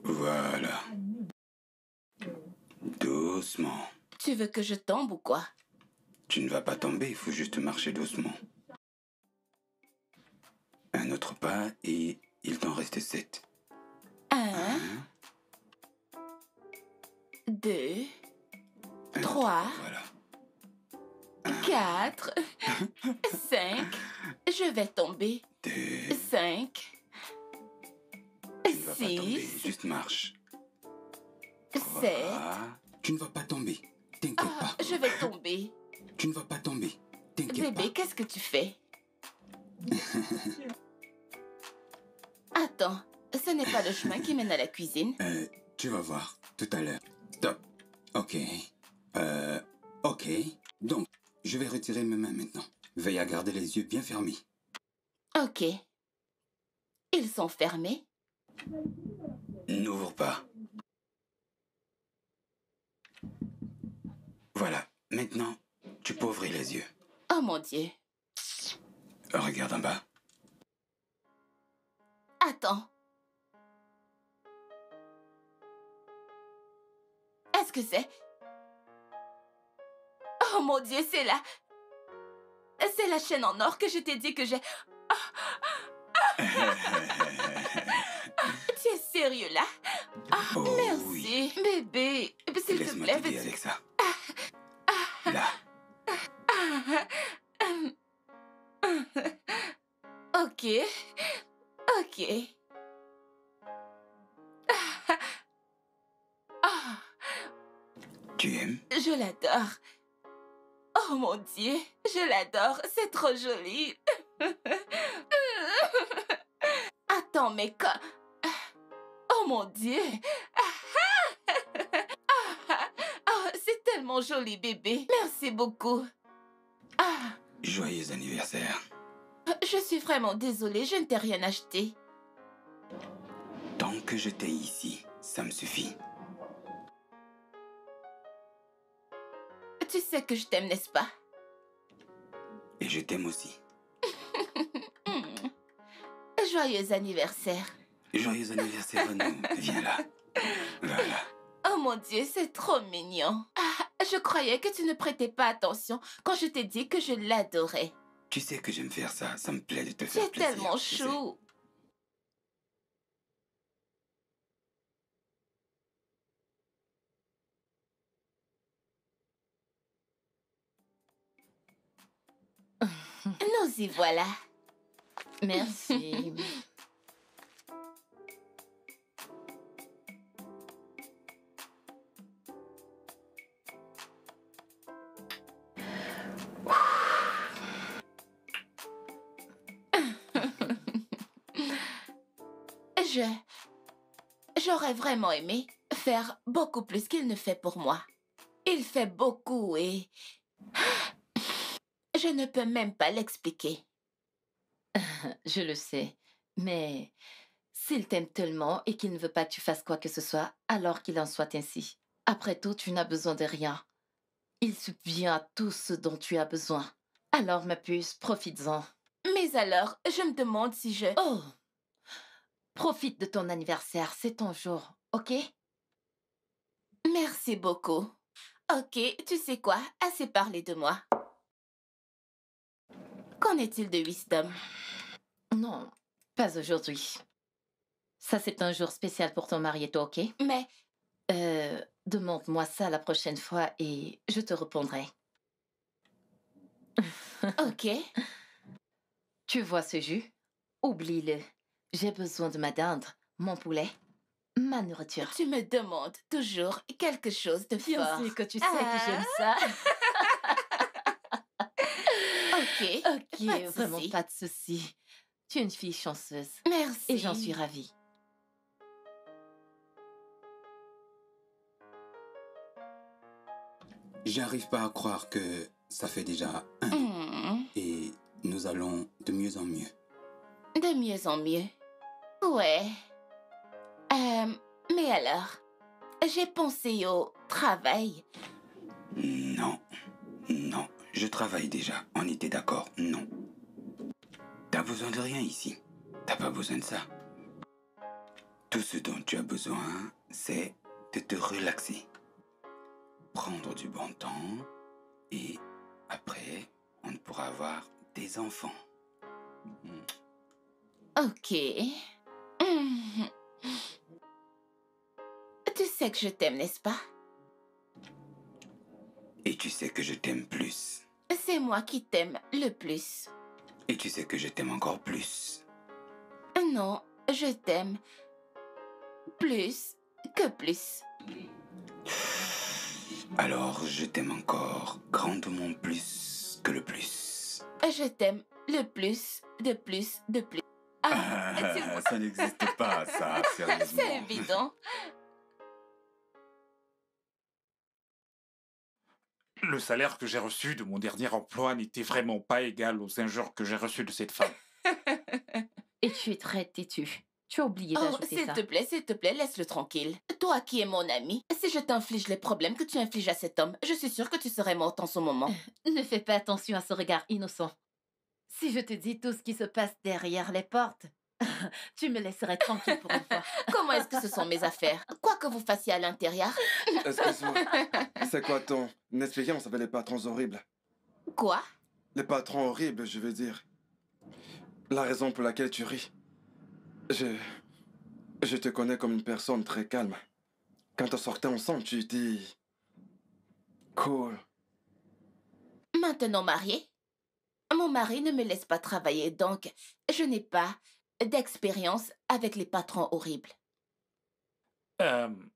Voilà. Doucement. Tu veux que je tombe ou quoi? Tu ne vas pas tomber, il faut juste marcher doucement. Un autre pas et il t'en reste 7. 1, 2, 3, Voilà. 4, 5. Je vais tomber. 2. 5, Tu ne vas pas tomber, 6, juste marche. 7. Tu ne vas pas tomber, t'inquiète pas. Je vais tomber. Tu ne vas pas tomber, t'inquiète pas. Bébé, qu'est-ce que tu fais? Attends, ce n'est pas le chemin qui mène à la cuisine. Tu vas voir, tout à l'heure. Stop. Ok. Ok. Donc, je vais retirer mes mains maintenant. Veille à garder les yeux bien fermés. Ok. Ils sont fermés. N'ouvre pas. Voilà. Maintenant, tu peux ouvrir les yeux. Oh mon Dieu. Regarde en bas. Attends. Est-ce que c'est... Oh mon Dieu, c'est la... C'est la chaîne en or que je t'ai dit que j'ai... Tu es sérieux là? Oh, Merci, oui. bébé. S'il te Laisse-moi plaît, t'aider veux-tu... avec ça. Là. Ok. Ok. Ah, Tu aimes? je l'adore. Oh mon Dieu, je l'adore. C'est trop joli. Attends, mais quand... Oh mon Dieu. Oh, c'est tellement joli, bébé. Merci beaucoup. Ah, Joyeux anniversaire. je suis vraiment désolée, je ne t'ai rien acheté. Tant que je t'ai ici, ça me suffit. Tu sais que je t'aime, n'est-ce pas? Et je t'aime aussi. Joyeux anniversaire. Joyeux anniversaire à nous. Viens là. Voilà. Oh mon Dieu, c'est trop mignon. Ah, je croyais que tu ne prêtais pas attention quand je t'ai dit que je l'adorais. Tu sais que j'aime faire ça. Ça me plaît de te Tu faire es plaisir. tellement tu sais. chou. Nous y voilà. Merci. J'aurais vraiment aimé faire beaucoup plus qu'il ne fait pour moi. Il fait beaucoup et... Je ne peux même pas l'expliquer. Je le sais, mais s'il t'aime tellement et qu'il ne veut pas que tu fasses quoi que ce soit, alors qu'il en soit ainsi. Après tout, tu n'as besoin de rien. Il subvient à tout ce dont tu as besoin. Alors, ma puce, profites-en. Mais alors, je me demande si je... Oh! Profite de ton anniversaire, c'est ton jour, ok? Merci beaucoup. Ok, tu sais quoi? Assez parlé de moi. Qu'en est-il de Wisdom? Non, pas aujourd'hui. Ça, c'est un jour spécial pour ton mari et toi, ok? Mais... Demande-moi ça la prochaine fois et je te répondrai. Ok. Tu vois ce jus? Oublie-le. J'ai besoin de ma dinde, mon poulet, ma nourriture. Tu me demandes toujours quelque chose de Bien fort. sûr que tu sais que j'aime ça. Ok. Ok, Pas de vraiment souci. pas de souci. Tu es une fille chanceuse. Merci. Et j'en suis ravie. J'arrive pas à croire que ça fait déjà 1 et nous allons de mieux en mieux. De mieux en mieux. Ouais. Mais alors, j'ai pensé au travail. Non, non, je travaille déjà. On était d'accord, non. T'as besoin de rien ici. T'as pas besoin de ça. Tout ce dont tu as besoin, c'est de te relaxer. Prendre du bon temps et après, on pourra avoir des enfants. Ok. Mhm. Tu sais que je t'aime, n'est-ce pas? Et tu sais que je t'aime plus. C'est moi qui t'aime le plus. Et tu sais que je t'aime encore plus. Non, je t'aime plus que plus. Alors, je t'aime encore grandement plus que le plus. Je t'aime le plus, de plus, de plus. Ah, tu vois, Ça n'existe pas, ça, sérieusement. c'est évident. Le salaire que j'ai reçu de mon dernier emploi n'était vraiment pas égal aux injures que j'ai reçues de cette femme. Et tu es très têtu. Tu as oublié Oh, d'ajouter ça. s'il te plaît, laisse-le tranquille. Toi qui es mon ami, si je t'inflige les problèmes que tu infliges à cet homme, je suis sûre que tu serais morte en ce moment. Ne fais pas attention à ce regard innocent. Si je te dis tout ce qui se passe derrière les portes, tu me laisserais tranquille pour une fois. Comment est-ce que ce sont mes affaires? Quoi que vous fassiez à l'intérieur? Excuse-moi, c'est quoi ton expérience avec les patrons horribles? Quoi? Les patrons horribles, je veux dire. La raison pour laquelle tu ris. Je te connais comme une personne très calme. Quand on sortait ensemble, tu dis... Cool. Maintenant marié? Mon mari ne me laisse pas travailler, donc je n'ai pas d'expérience avec les patrons horribles.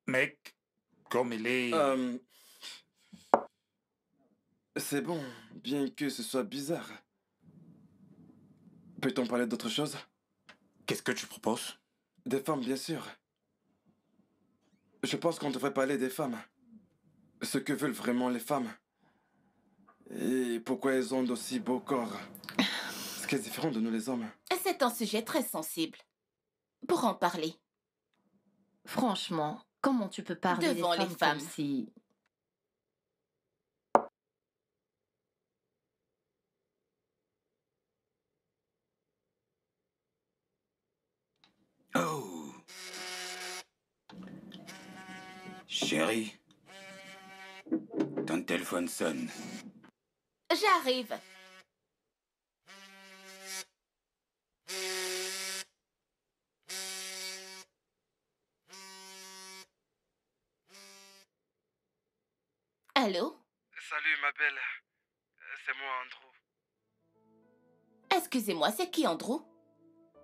Mec, comme il est... C'est bon, bien que ce soit bizarre. Peut-on parler d'autre chose? Qu'est-ce que tu proposes? Des femmes, bien sûr. Je pense qu'on devrait parler des femmes. Ce que veulent vraiment les femmes. Et pourquoi elles ont d'aussi beaux corps. Ce qui est différent de nous les hommes. C'est un sujet très sensible. Pour en parler. Franchement, comment tu peux parler Devant des les femmes femmes. comme si... Oh! Chérie, ton téléphone sonne. J'arrive. Allô? Salut, ma belle. C'est moi, Andrew. Excusez-moi, c'est qui Andrew?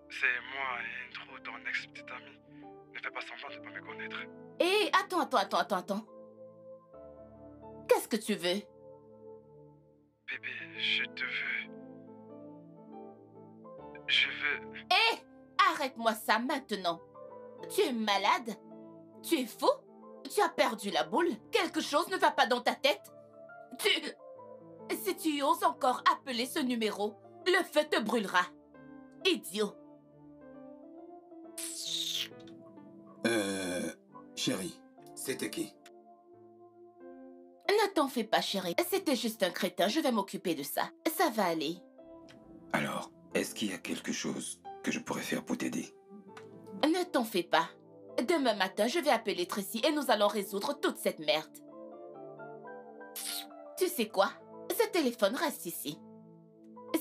C'est moi, Andrew, ton ex-petite amie. Ne fais pas semblant de ne pas me connaître. Hé, attends. Qu'est-ce que tu veux? Bébé, je te veux. Je veux... Hé, arrête-moi ça maintenant. Tu es malade? Tu es fou? Tu as perdu la boule? Quelque chose ne va pas dans ta tête? Si tu oses encore appeler ce numéro, le feu te brûlera. Idiot. Chérie, c'était qui? Ne t'en fais pas, chérie. C'était juste un crétin, je vais m'occuper de ça. Ça va aller. Alors, est-ce qu'il y a quelque chose que je pourrais faire pour t'aider? Ne t'en fais pas. Demain matin, je vais appeler Tracy et nous allons résoudre toute cette merde. Tu sais quoi? Ce téléphone reste ici.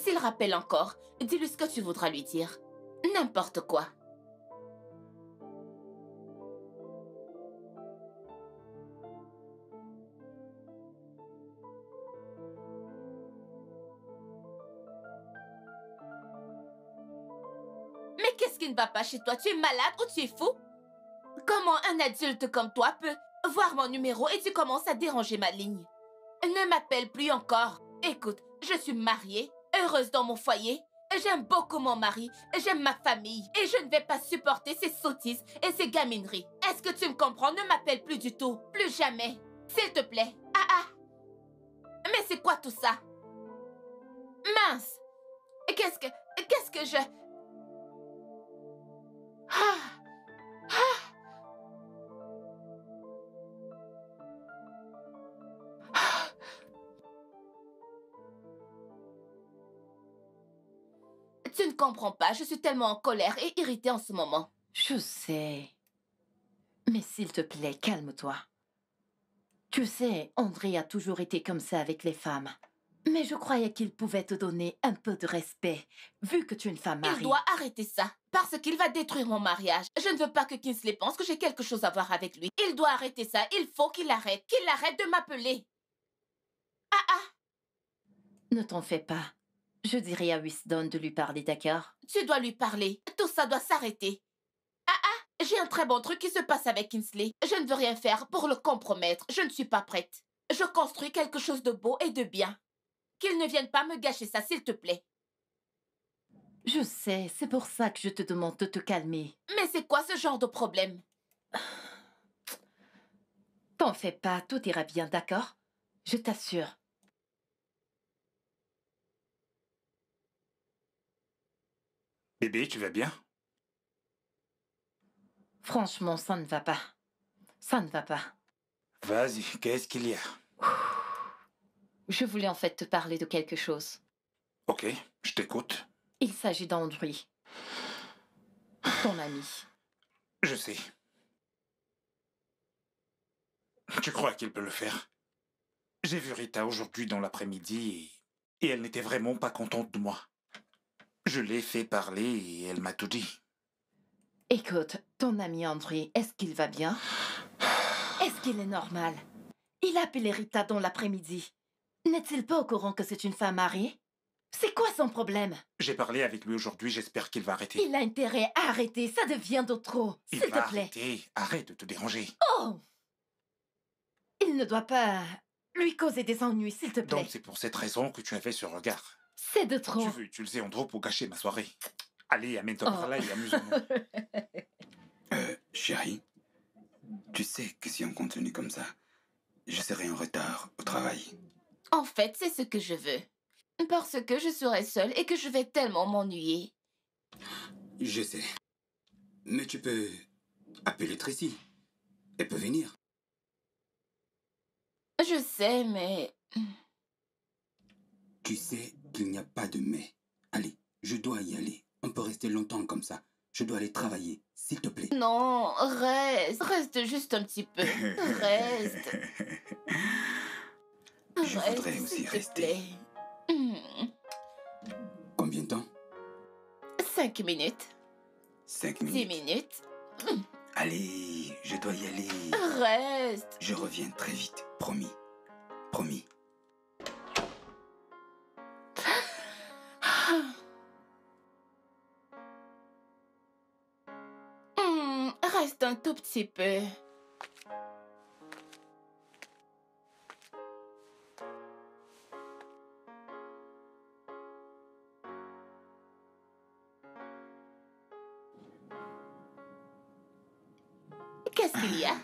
S'il rappelle encore, dis-lui ce que tu voudras lui dire. N'importe quoi. Mais qu'est-ce qui ne va pas chez toi? Tu es malade ou tu es fou? Comment un adulte comme toi peut voir mon numéro et tu commences à déranger ma ligne? Ne m'appelle plus encore. Écoute, je suis mariée, heureuse dans mon foyer. J'aime beaucoup mon mari, j'aime ma famille et je ne vais pas supporter ces sottises et ces gamineries. Est-ce que tu me comprends? Ne m'appelle plus du tout, plus jamais. S'il te plaît. Ah. Mais c'est quoi tout ça? Mince. Qu'est-ce que je... Tu ne comprends pas, je suis tellement en colère et irritée en ce moment. Je sais. Mais s'il te plaît, calme-toi. Tu sais, André a toujours été comme ça avec les femmes. Mais je croyais qu'il pouvait te donner un peu de respect, vu que tu es une femme mariée. Il doit arrêter ça, parce qu'il va détruire mon mariage. Je ne veux pas que Kingsley pense que j'ai quelque chose à voir avec lui. Il doit arrêter ça, il faut qu'il arrête de m'appeler. Ne t'en fais pas. Je dirai à Wisdom de lui parler, d'accord? Tu dois lui parler, tout ça doit s'arrêter. J'ai un très bon truc qui se passe avec Kingsley. Je ne veux rien faire pour le compromettre, je ne suis pas prête. Je construis quelque chose de beau et de bien. Qu'il ne vienne pas me gâcher ça, s'il te plaît. Je sais, c'est pour ça que je te demande de te calmer. Mais c'est quoi ce genre de problème? T'en fais pas, tout ira bien, d'accord? Je t'assure. Bébé, tu vas bien? Franchement, ça ne va pas. Ça ne va pas. Vas-y, qu'est-ce qu'il y a? Je voulais en fait te parler de quelque chose. Ok, je t'écoute. Il s'agit d'André. Ton ami. Je sais. Tu crois qu'il peut le faire? J'ai vu Rita aujourd'hui dans l'après-midi et elle n'était vraiment pas contente de moi. Je l'ai fait parler et elle m'a tout dit. Écoute, ton ami André, est-ce qu'il va bien? Est-ce qu'il est normal? Il a appelé Rita dans l'après-midi. N'est-il pas au courant que c'est une femme mariée? C'est quoi son problème? J'ai parlé avec lui aujourd'hui, j'espère qu'il va arrêter. Il a intérêt à arrêter, ça devient de trop. Il S'il va te plaît. arrêter, arrête de te déranger. Oh! Il ne doit pas lui causer des ennuis, s'il te plaît. Donc c'est pour cette raison que tu avais ce regard. C'est de trop. Tu veux utiliser Andrew pour gâcher ma soirée. Allez, amène-toi Oh. par là et amusons-nous. Chérie, tu sais que si on continue comme ça, je serai en retard au travail. En fait, c'est ce que je veux. Parce que je serai seule et que je vais tellement m'ennuyer. Je sais. Mais tu peux appeler Tracy. Elle peut venir. Je sais, mais... Tu sais qu'il n'y a pas de mais. Allez, je dois y aller. On peut rester longtemps comme ça. Je dois aller travailler, s'il te plaît. Non, reste. Reste juste un petit peu. Reste. Je Reste, voudrais aussi s'il te rester. plaît. Combien de temps? 5 minutes. 5 10 minutes. minutes. Allez, je dois y aller. Reste. Je reviens très vite, promis. Promis. Reste un tout petit peu. Qu'est-ce qu'il y a?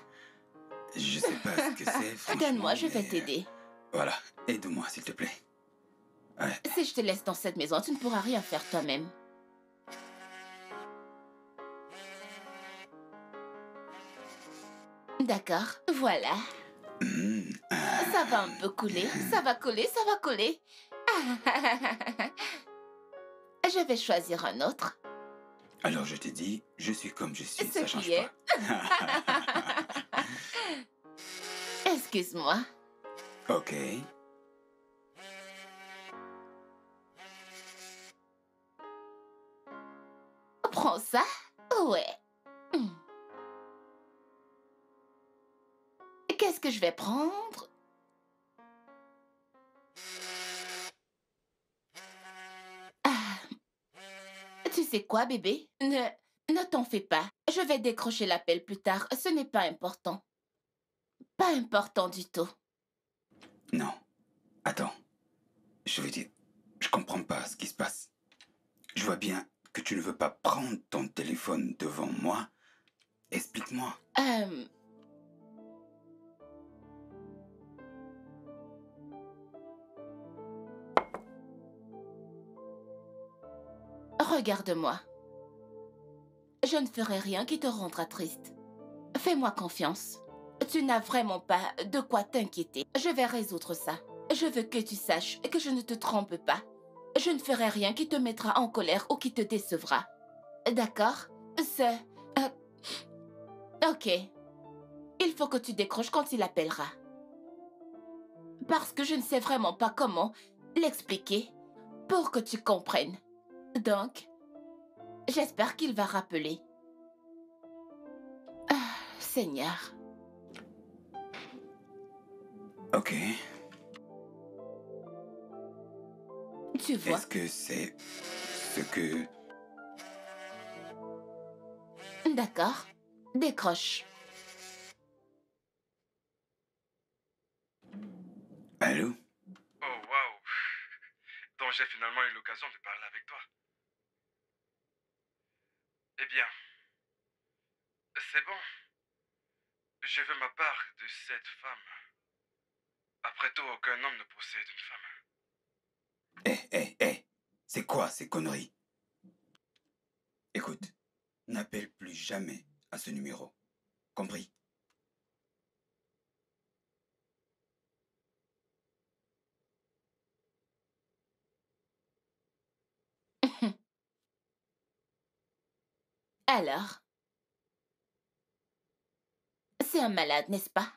Je sais pas ce que c'est, franchement. Donne-moi, je vais mais- t'aider. Voilà, aide-moi, s'il te plaît. Ouais. Si je te laisse dans cette maison, tu ne pourras rien faire toi-même. D'accord, voilà. Ça va un peu couler, ça va coller, ça va coller. Je vais choisir un autre. Alors je t'ai dit, je suis comme je suis, Ce ça qui change est. pas. Excuse-moi. Ok. Prends ça. Ouais. Qu'est-ce que je vais prendre? Tu sais quoi, bébé? Ne t'en fais pas. Je vais décrocher l'appel plus tard. Ce n'est pas important. Pas important du tout. Non. Attends. Je veux dire, je comprends pas ce qui se passe. Je vois bien que tu ne veux pas prendre ton téléphone devant moi. Explique-moi. Regarde-moi. Je ne ferai rien qui te rendra triste. Fais-moi confiance. Tu n'as vraiment pas de quoi t'inquiéter. Je vais résoudre ça. Je veux que tu saches que je ne te trompe pas. Je ne ferai rien qui te mettra en colère ou qui te décevra. D'accord? Ok. Il faut que tu décroches quand il appellera. Parce que je ne sais vraiment pas comment l'expliquer pour que tu comprennes. Donc, j'espère qu'il va rappeler. Ah, Seigneur. Ok. Tu vois, Est-ce que c'est ce que... d'accord. Décroche. Allô? Oh, waouh. Donc j'ai finalement eu l'occasion de parler avec toi. Eh bien, c'est bon. Je veux ma part de cette femme. Après tout, aucun homme ne possède une femme. C'est quoi ces conneries? Écoute, n'appelle plus jamais à ce numéro. Compris? Alors, c'est un malade, n'est-ce pas?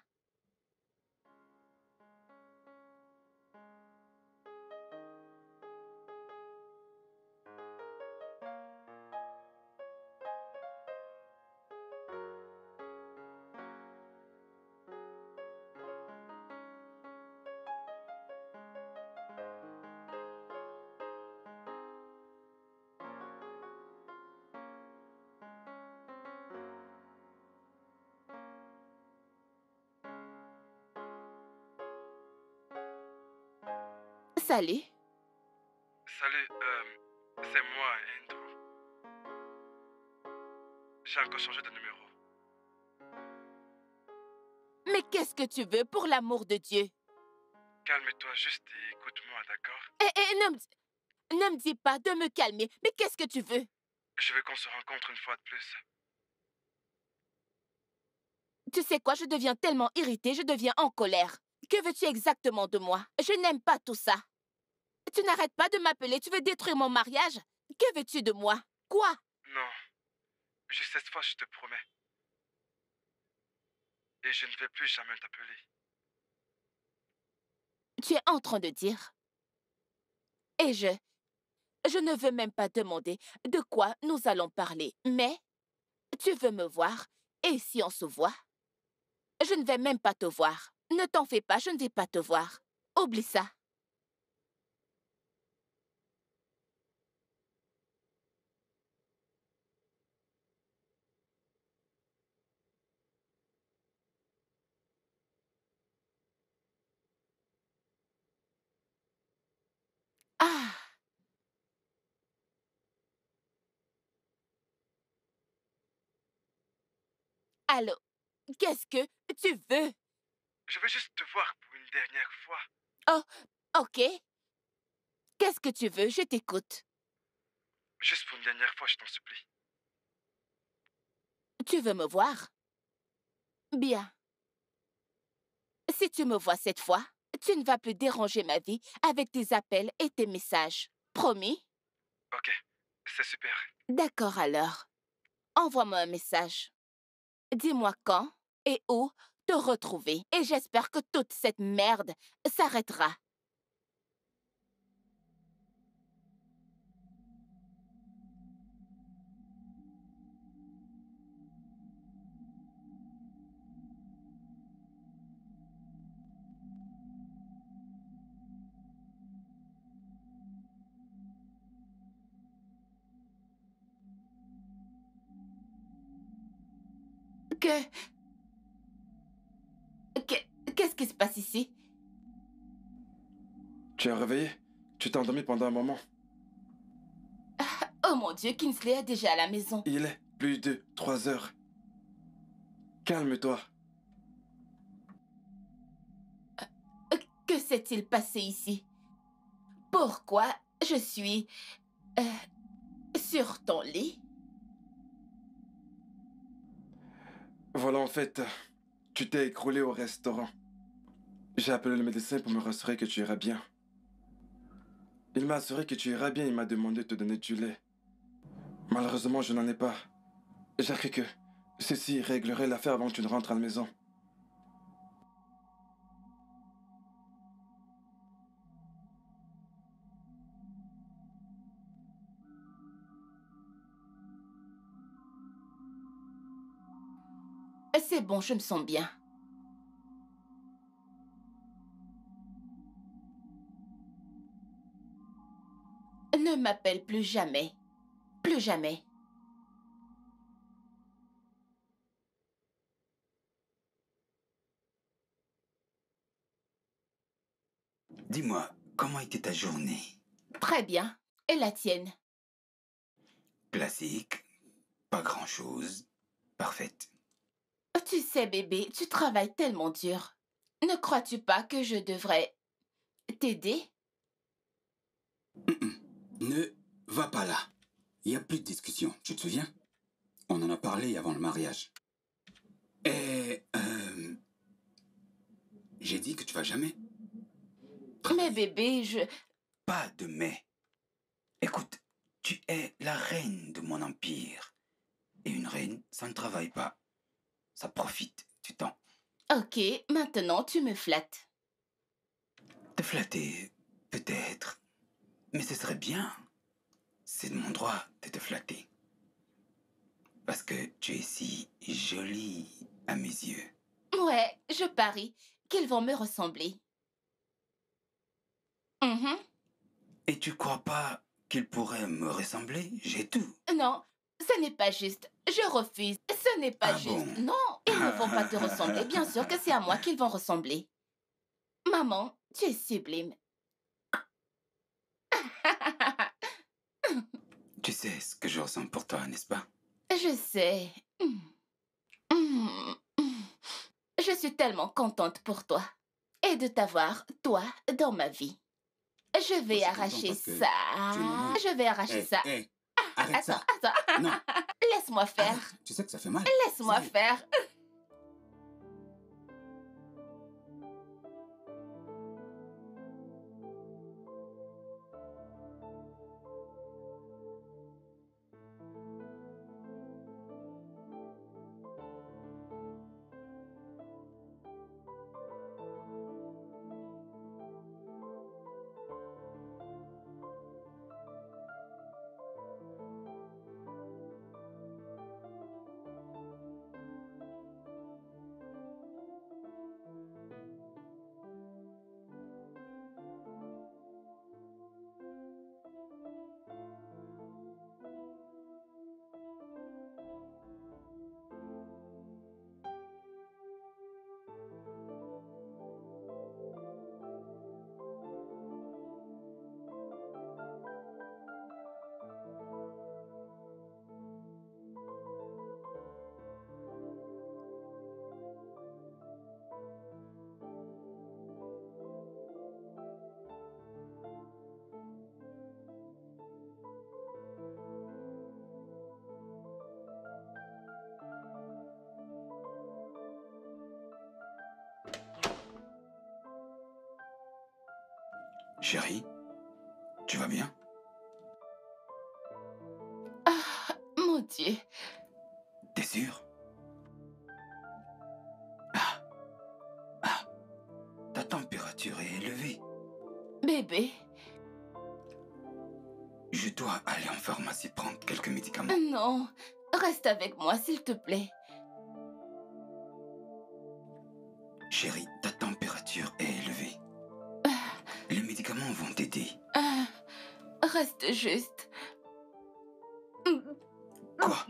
Salut. Salut, c'est moi, Andrew. J'ai encore changé de numéro. Mais qu'est-ce que tu veux pour l'amour de Dieu? Calme-toi juste et écoute-moi, d'accord? Ne me dis pas de me calmer. Mais qu'est-ce que tu veux? Je veux qu'on se rencontre une fois de plus. Tu sais quoi, je deviens tellement irritée, je deviens en colère. Que veux-tu exactement de moi? Je n'aime pas tout ça. Tu n'arrêtes pas de m'appeler, tu veux détruire mon mariage? Que veux-tu de moi? Quoi? Non, juste cette fois, je te promets. Et je ne vais plus jamais t'appeler. Tu es en train de dire. Et je ne veux même pas demander de quoi nous allons parler. Mais tu veux me voir, et si on se voit? Je ne vais même pas te voir. Ne t'en fais pas, je ne vais pas te voir. Oublie ça. Ah! Allô? Qu'est-ce que tu veux? Je veux juste te voir pour une dernière fois. Oh, ok. Qu'est-ce que tu veux? Je t'écoute. Juste pour une dernière fois, je t'en supplie. Tu veux me voir? Bien. Si tu me vois cette fois, tu ne vas plus déranger ma vie avec tes appels et tes messages. Promis? Ok, c'est super. D'accord alors. Envoie-moi un message. Dis-moi quand et où te retrouver. Et j'espère que toute cette merde s'arrêtera. Que... Qu'est-ce qui se passe ici? Tu es réveillé? Tu t'es endormi pendant un moment. Oh mon Dieu, Kingsley est déjà à la maison. Il est plus de 3 heures. Calme-toi. Que s'est-il passé ici? Pourquoi je suis... sur ton lit? Voilà, en fait, tu t'es écroulé au restaurant. J'ai appelé le médecin pour me rassurer que tu iras bien. Il m'a assuré que tu iras bien et m'a demandé de te donner du lait. Malheureusement, je n'en ai pas. J'ai cru que ceci réglerait l'affaire avant que tu ne rentres à la maison. C'est bon, je me sens bien. Ne m'appelle plus jamais. Plus jamais. Dis-moi, comment était ta journée? Très bien. Et la tienne? Classique, pas grand-chose, parfaite. Tu sais, bébé, tu travailles tellement dur. Ne crois-tu pas que je devrais t'aider? Ne va pas là. Il n'y a plus de discussion, tu te souviens? On en a parlé avant le mariage. Et... j'ai dit que tu vas jamais. Mais bébé, Pas de mais. Écoute, tu es la reine de mon empire. Et une reine, ça ne travaille pas. Ça profite du temps. Ok, maintenant tu me flattes. Te flatter, peut-être. Mais ce serait bien. C'est de mon droit de te flatter. Parce que tu es si jolie à mes yeux. Ouais, je parie qu'ils vont me ressembler. Mhm. Et tu crois pas qu'il pourrait me ressembler? J'ai tout. Non, ce n'est pas juste. Je refuse. Ce n'est pas Ah juste. bon? Non, ils ne vont pas te ressembler. Bien sûr que c'est à moi qu'ils vont ressembler. Maman, tu es sublime. Tu sais ce que je ressens pour toi, n'est-ce pas? Je sais. Je suis tellement contente pour toi. Et de t'avoir, toi, dans ma vie. Je vais Moi, je suis content arracher parce que ça. tu es maman. Je vais arracher ça. Arrête Attends, ça. attends. Non, Laisse-moi faire. arrête. Tu sais que ça fait mal. Laisse-moi Sérieux. faire. Chérie, tu vas bien? Ah, mon Dieu. T'es sûr? Ah, ah, ta température est élevée. Bébé. Je dois aller en pharmacie prendre quelques médicaments. Non. Reste avec moi, s'il te plaît. Chérie, ta température est élevée. Les médicaments vont t'aider. Ah, reste juste. Quoi?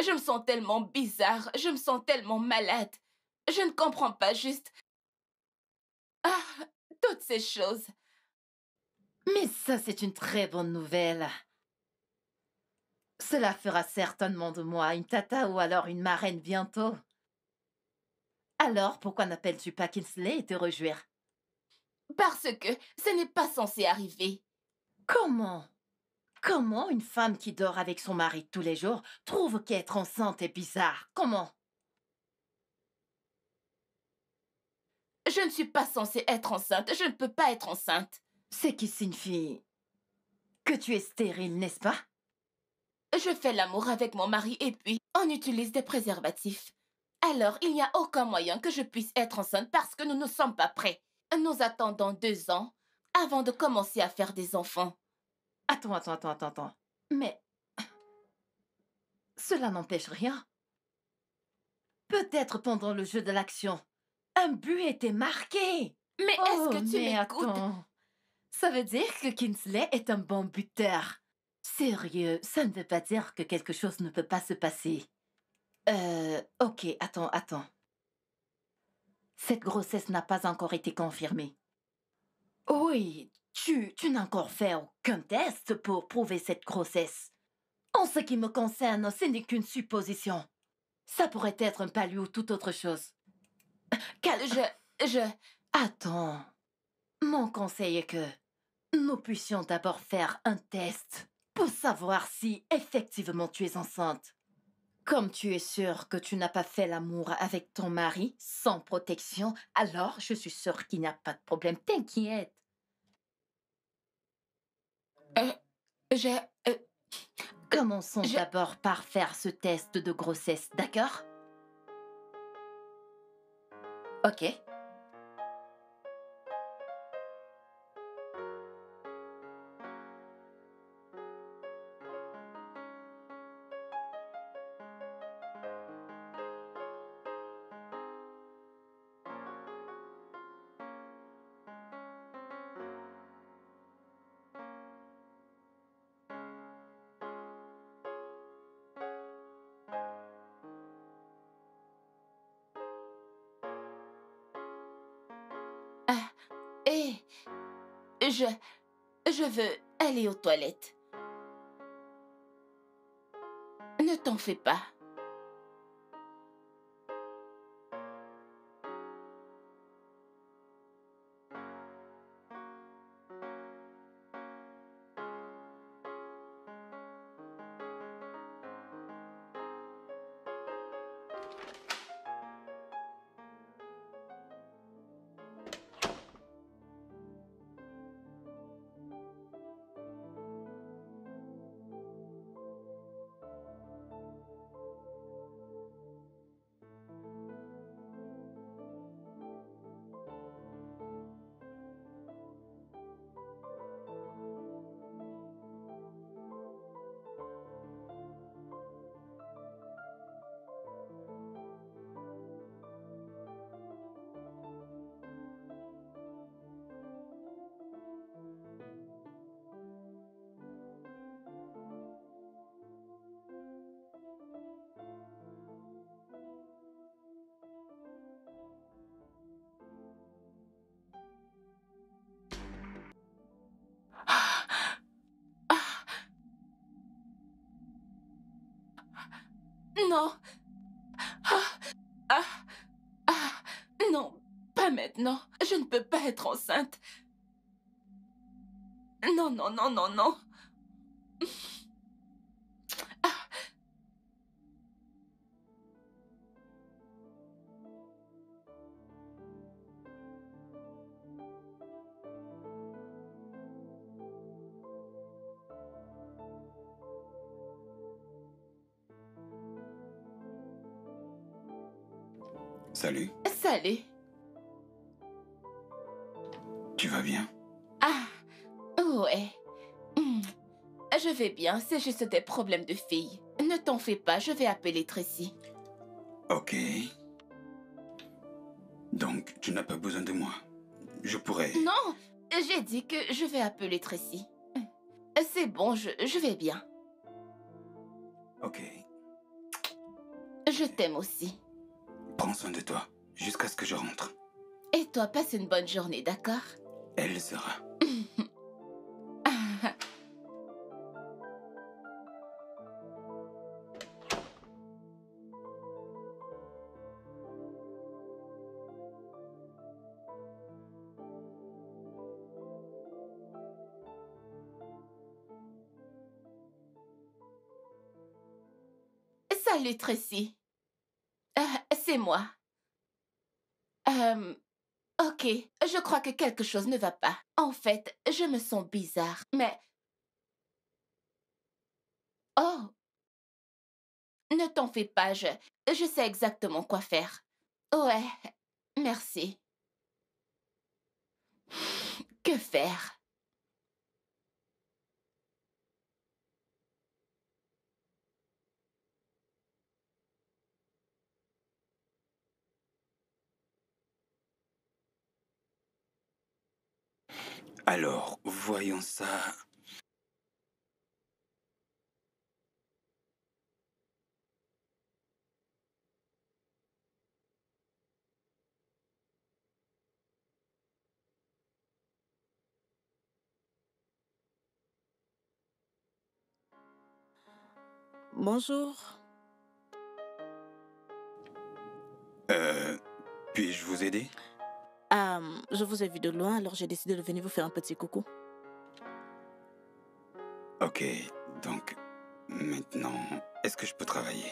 Je me sens tellement bizarre. Je me sens tellement malade. Je ne comprends pas juste. Ah, toutes ces choses. Mais ça, c'est une très bonne nouvelle. Cela fera certainement de moi une tata ou alors une marraine bientôt. Alors, pourquoi n'appelles-tu pas Kinsley et te réjouir? Parce que ce n'est pas censé arriver. Comment? Comment une femme qui dort avec son mari tous les jours trouve qu'être enceinte est bizarre? Comment? Je ne suis pas censée être enceinte. Je ne peux pas être enceinte. C'est qui signifie que tu es stérile, n'est-ce pas? Je fais l'amour avec mon mari et puis on utilise des préservatifs. Alors, il n'y a aucun moyen que je puisse être enceinte parce que nous ne sommes pas prêts. Nous attendons 2 ans. avant de commencer à faire des enfants. Attends. Mais cela n'empêche rien. Peut-être pendant le jeu de l'action, un but était marqué. Mais est-ce que tu mais m'écoutes? attends. Ça veut dire que Kingsley est un bon buteur. Sérieux, ça ne veut pas dire que quelque chose ne peut pas se passer. Ok, attends. Cette grossesse n'a pas encore été confirmée. Oui, tu n'as encore fait aucun test pour prouver cette grossesse. En ce qui me concerne, ce n'est qu'une supposition. Ça pourrait être un palu ou toute autre chose. Je... Attends. Mon conseil est que nous puissions d'abord faire un test pour savoir si effectivement tu es enceinte. Comme tu es sûre que tu n'as pas fait l'amour avec ton mari sans protection, alors je suis sûre qu'il n'y a pas de problème. T'inquiète. je... Commençons d'abord par faire ce test de grossesse, d'accord? Ok. Et... Je veux aller aux toilettes. Ne t'en fais pas. Non. Non, pas maintenant. Je ne peux pas être enceinte. Non. Salut, Salut. tu vas bien? Ouais. Je vais bien, c'est juste des problèmes de filles. Ne t'en fais pas, je vais appeler Tracy. Ok. Donc, tu n'as pas besoin de moi. Je pourrais... Non, j'ai dit que je vais appeler Tracy. C'est bon, je vais bien. Ok. Je t'aime aussi. Prends soin de toi, jusqu'à ce que je rentre. Et toi, passe une bonne journée, d'accord? Elle le sera. Salut, Tracy. C'est moi. Ok, je crois que quelque chose ne va pas. En fait, je me sens bizarre, mais... Oh, ne t'en fais pas, je sais exactement quoi faire. Ouais, merci. Que Que faire? Alors, voyons ça. Bonjour. Euh, Puis-je vous aider? Je vous ai vu de loin, alors j'ai décidé de venir vous faire un petit coucou. Ok, donc, maintenant, est-ce que je peux travailler?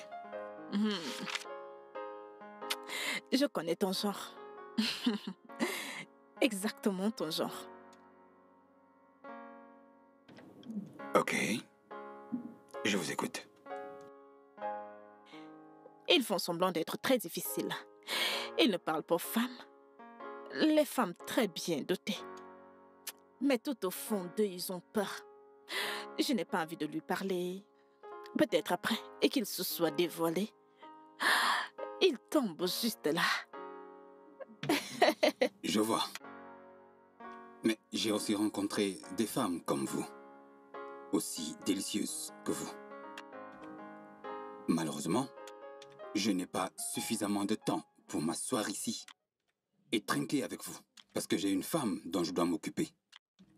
Mhm. Je connais ton genre. Exactement ton genre. Ok, je vous écoute. Ils font semblant d'être très difficiles. Ils ne parlent pas aux femmes. Les femmes très bien dotées. Mais tout au fond d'eux, ils ont peur. Je n'ai pas envie de lui parler. Peut-être après, et qu'il se soit dévoilé. Il tombe juste là. Je vois. Mais j'ai aussi rencontré des femmes comme vous, aussi délicieuses que vous. Malheureusement, je n'ai pas suffisamment de temps pour m'asseoir ici et trinquer avec vous, parce que j'ai une femme dont je dois m'occuper.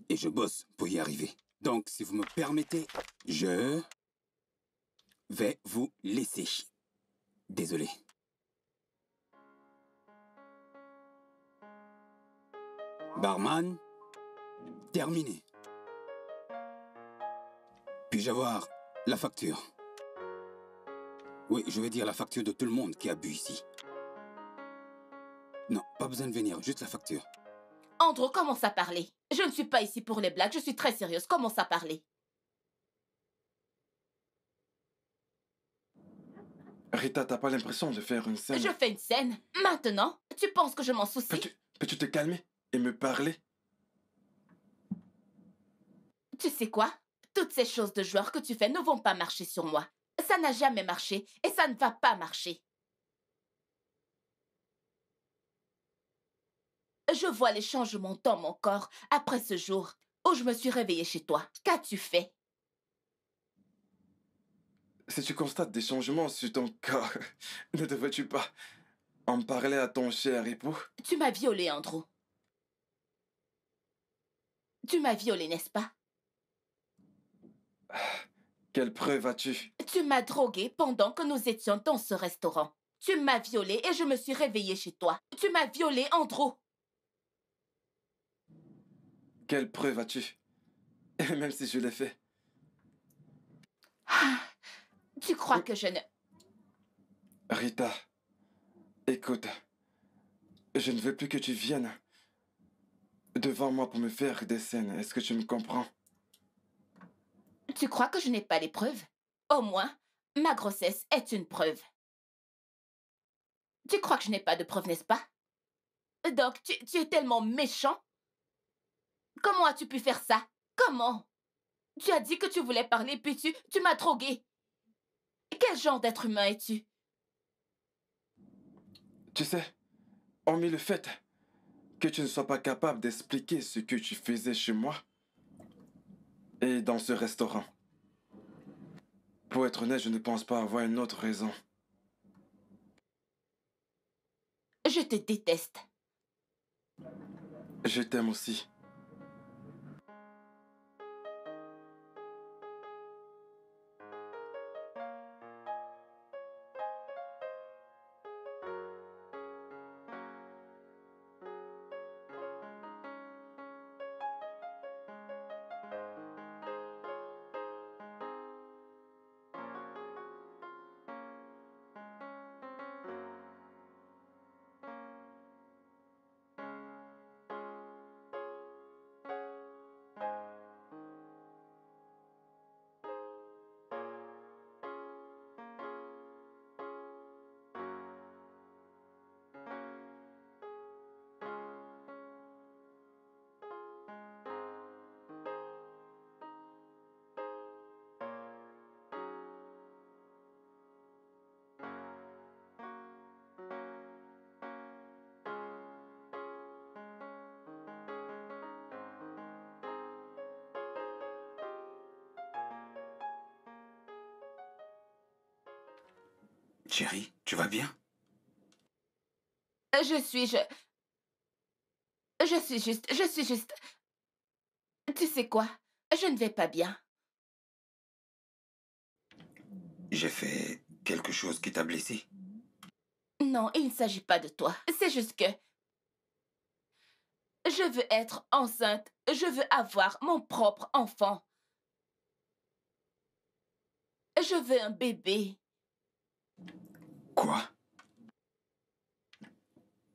Et je bosse pour y arriver. Donc, si vous me permettez, je vais vous laisser. Désolé. Barman, terminé. Puis-je avoir la facture? Oui, je vais dire la facture de tout le monde qui a bu ici. Non, pas besoin de venir, juste la facture. Andrew, commence à parler. Je ne suis pas ici pour les blagues, je suis très sérieuse. Commence à parler. Rita, t'as pas l'impression de faire une scène? Je fais une scène. Maintenant, tu penses que je m'en soucie? Peux-tu te calmer et me parler? Tu sais quoi? Toutes ces choses de joueurs que tu fais ne vont pas marcher sur moi. Ça n'a jamais marché et ça ne va pas marcher. Je vois les changements dans mon corps après ce jour où je me suis réveillée chez toi. Qu'as-tu fait? Si tu constates des changements sur ton corps, ne devrais-tu pas en parler à ton cher époux? Tu m'as violée, Andrew. Tu m'as violée, n'est-ce pas? Quelle preuve as-tu? Tu m'as droguée pendant que nous étions dans ce restaurant. Tu m'as violée et je me suis réveillée chez toi. Tu m'as violée, Andrew. Quelle preuve as-tu? Même si je l'ai fait. Tu crois que je ne... Rita, écoute, je ne veux plus que tu viennes devant moi pour me faire des scènes. Est-ce que tu me comprends? Tu crois que je n'ai pas les preuves? Au moins, ma grossesse est une preuve. Tu crois que je n'ai pas de preuves, n'est-ce pas? Donc, tu es tellement méchant? Comment as-tu pu faire ça? Comment? Tu as dit que tu voulais parler, puis tu m'as drogué. Quel genre d'être humain es-tu? Tu sais, hormis le fait que tu ne sois pas capable d'expliquer ce que tu faisais chez moi et dans ce restaurant. Pour être honnête, je ne pense pas avoir une autre raison. Je te déteste. Je t'aime aussi. Chérie, tu vas bien? Je suis juste... Tu sais quoi? Je ne vais pas bien. J'ai fait quelque chose qui t'a blessé? Non, il ne s'agit pas de toi. C'est juste que je veux être enceinte. Je veux avoir mon propre enfant. Je veux un bébé. Quoi?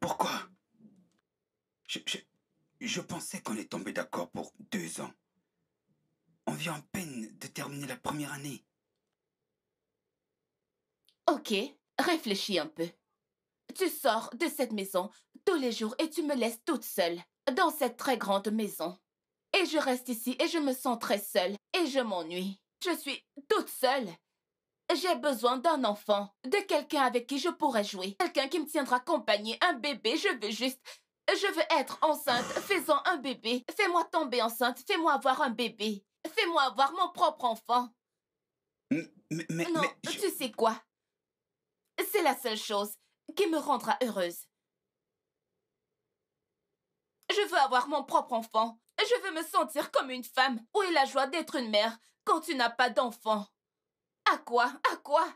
Pourquoi? Je, je, je pensais qu'on est tombé d'accord pour 2 ans. On vient en peine de terminer la première année. Ok, réfléchis un peu. Tu sors de cette maison tous les jours et tu me laisses toute seule dans cette très grande maison. Et je reste ici et je me sens très seule et je m'ennuie. Je suis toute seule. J'ai besoin d'un enfant, de quelqu'un avec qui je pourrais jouer, quelqu'un qui me tiendra compagnie, un bébé, je veux être enceinte, faisons un bébé. Fais-moi tomber enceinte, fais-moi avoir un bébé. Fais-moi avoir mon propre enfant. Non, tu sais quoi? C'est la seule chose qui me rendra heureuse. Je veux avoir mon propre enfant. Je veux me sentir comme une femme. Où est la joie d'être une mère quand tu n'as pas d'enfant? À quoi? À quoi?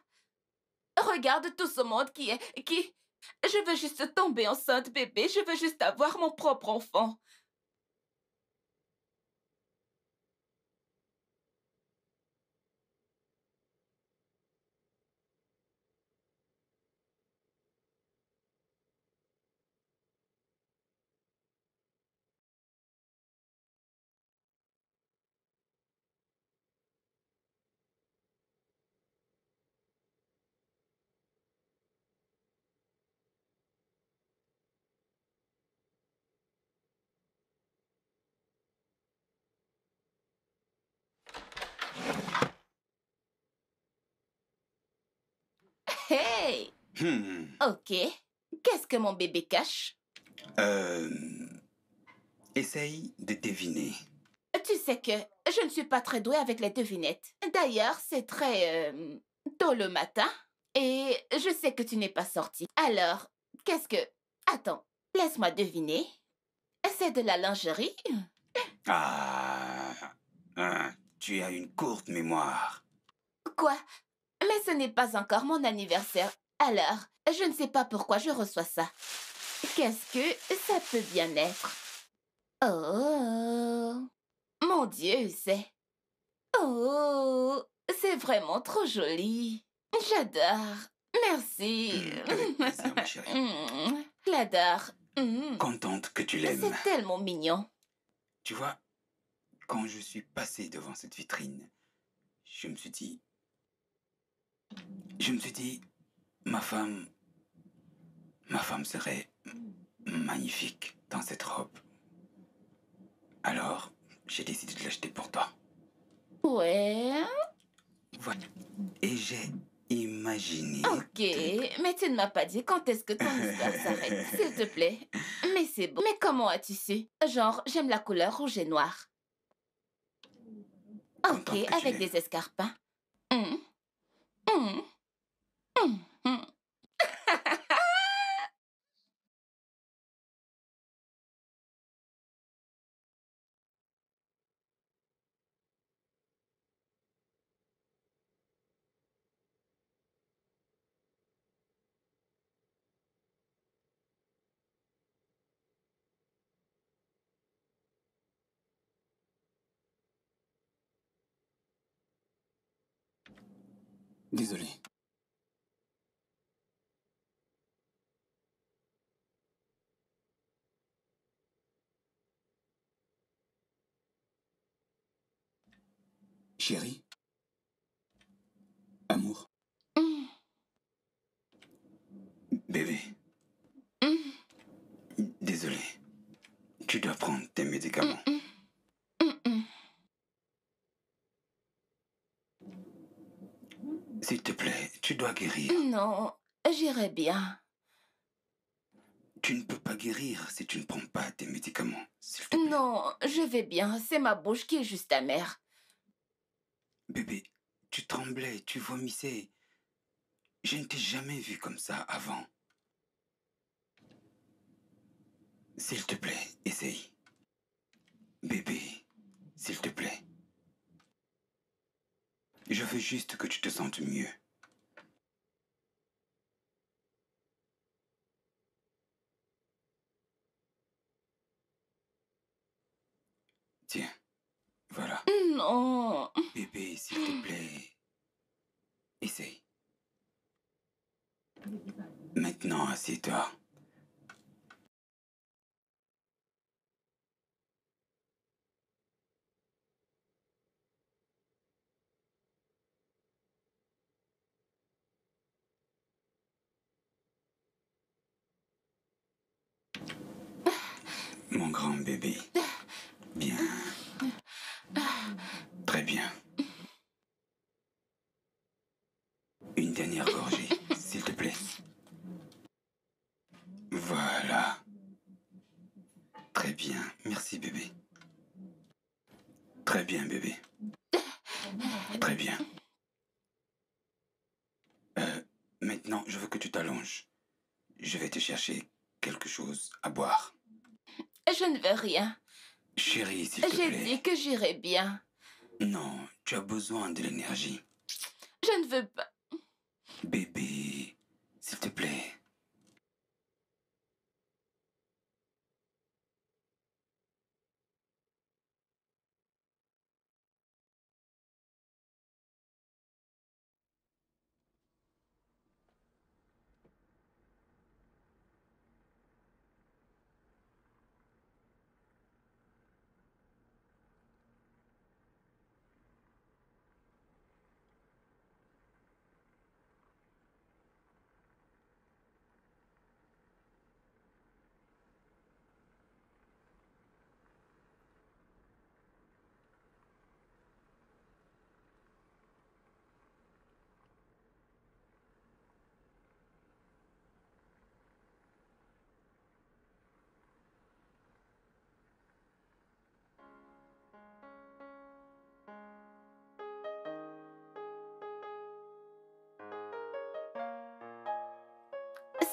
Regarde tout ce monde qui... Je veux juste tomber enceinte, bébé. Je veux juste avoir mon propre enfant. Hey! Ok. Qu'est-ce que mon bébé cache? Euh... Essaye de deviner. Tu sais que je ne suis pas très douée avec les devinettes. D'ailleurs, c'est très tôt le matin et je sais que tu n'es pas sortie. Alors, qu'est-ce que... Attends, laisse-moi deviner. C'est de la lingerie? Ah, tu as une courte mémoire. Quoi? Mais ce n'est pas encore mon anniversaire. Alors, je ne sais pas pourquoi je reçois ça. Qu'est-ce que ça peut bien être? Oh, mon Dieu, c'est... Oh, c'est vraiment trop joli. J'adore. Merci. Avec plaisir, ma chérie. J'adore. Contente que tu l'aimes. C'est tellement mignon. Tu vois, quand je suis passé devant cette vitrine, je me suis dit... ma femme serait magnifique dans cette robe. Alors, j'ai décidé de l'acheter pour toi. Ouais. Voilà. Et j'ai imaginé... Ok, mais tu ne m'as pas dit quand est-ce que ton histoire s'arrête, s'il te plaît. Mais c'est beau. Mais comment as-tu su? Genre, j'aime la couleur rouge et noir. Ok, Contente que tu avec l'aimes. des escarpins. Hum, hum, hum, hum. Désolé. Chérie? Amour? Hum, Bébé? hum, Désolé. Tu dois prendre tes médicaments. hum, hum. S'il te plaît, tu dois guérir. Non, j'irai bien. Tu ne peux pas guérir si tu ne prends pas tes médicaments. S'il te plaît. Non, je vais bien. C'est ma bouche qui est juste amère. Bébé, tu tremblais, tu vomissais. Je ne t'ai jamais vu comme ça avant. S'il te plaît, essaye. Bébé, s'il te plaît. Je veux juste que tu te sentes mieux. Tiens, voilà. Non. Bébé, s'il te plaît. Essaye. Maintenant, assieds-toi. Mon grand bébé. Bien. Très bien. Une dernière gorgée, s'il te plaît. Voilà. Très bien. Merci, bébé. Très bien, bébé. Très bien. Maintenant, je veux que tu t'allonges. Je vais te chercher quelque chose à boire. Je ne veux rien. Chérie, s'il te J'ai plaît. dit que j'irais bien. Non, tu as besoin de l'énergie. Je ne veux pas. Bébé, s'il te plaît.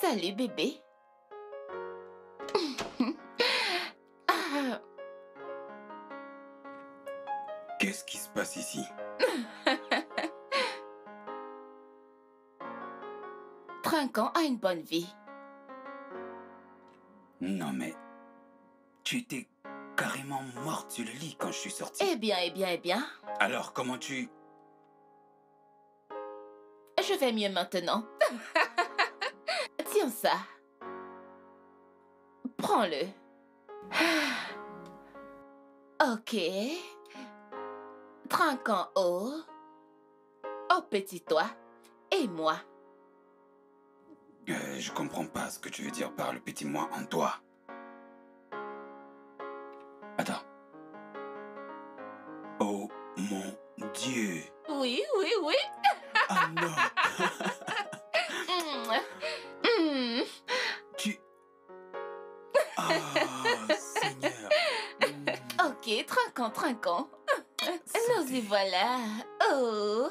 Salut, bébé. Ah, Qu'est-ce qui se passe ici? Trinquant a une bonne vie. Non, mais... Tu étais carrément morte sur le lit quand je suis sorti. Eh bien, eh bien, eh bien. Alors, comment tu... Je vais mieux maintenant. Tiens ça. Prends-le. Ok. Trinquant haut. Au petit toit. Et moi. Je comprends pas ce que tu veux dire par le petit moi en toi. Attends. Oh mon Dieu. Oui, oui, oui. Ah non. Mm. Tu... Oh, Seigneur. Ok, trinquant, trinquant. Nous Santé. y voilà. Oh.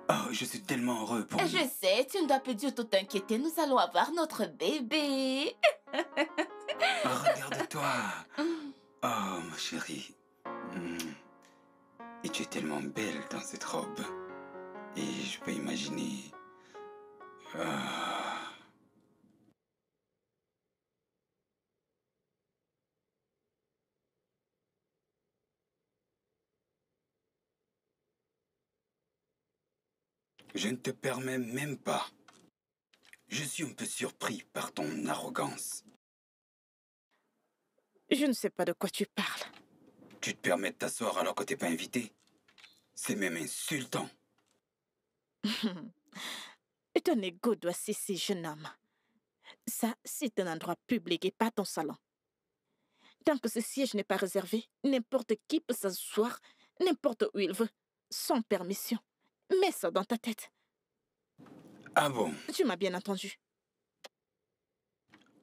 Oh, je suis tellement heureux pour Je nous. sais, tu ne dois plus du tout t'inquiéter. Nous allons avoir notre bébé. Regarde-toi. Oh, ma chérie. Mm. Et tu es tellement belle dans cette robe. Et je peux imaginer... Ah. Je ne te permets même pas. Je suis un peu surpris par ton arrogance. Je ne sais pas de quoi tu parles. Tu te permets de t'asseoir alors que t'es pas invité? C'est même insultant. Et ton ego doit cesser, jeune homme. Ça, c'est un endroit public et pas ton salon. Tant que ce siège n'est pas réservé, n'importe qui peut s'asseoir n'importe où il veut, sans permission. Mets ça dans ta tête. Ah bon? Tu m'as bien entendu.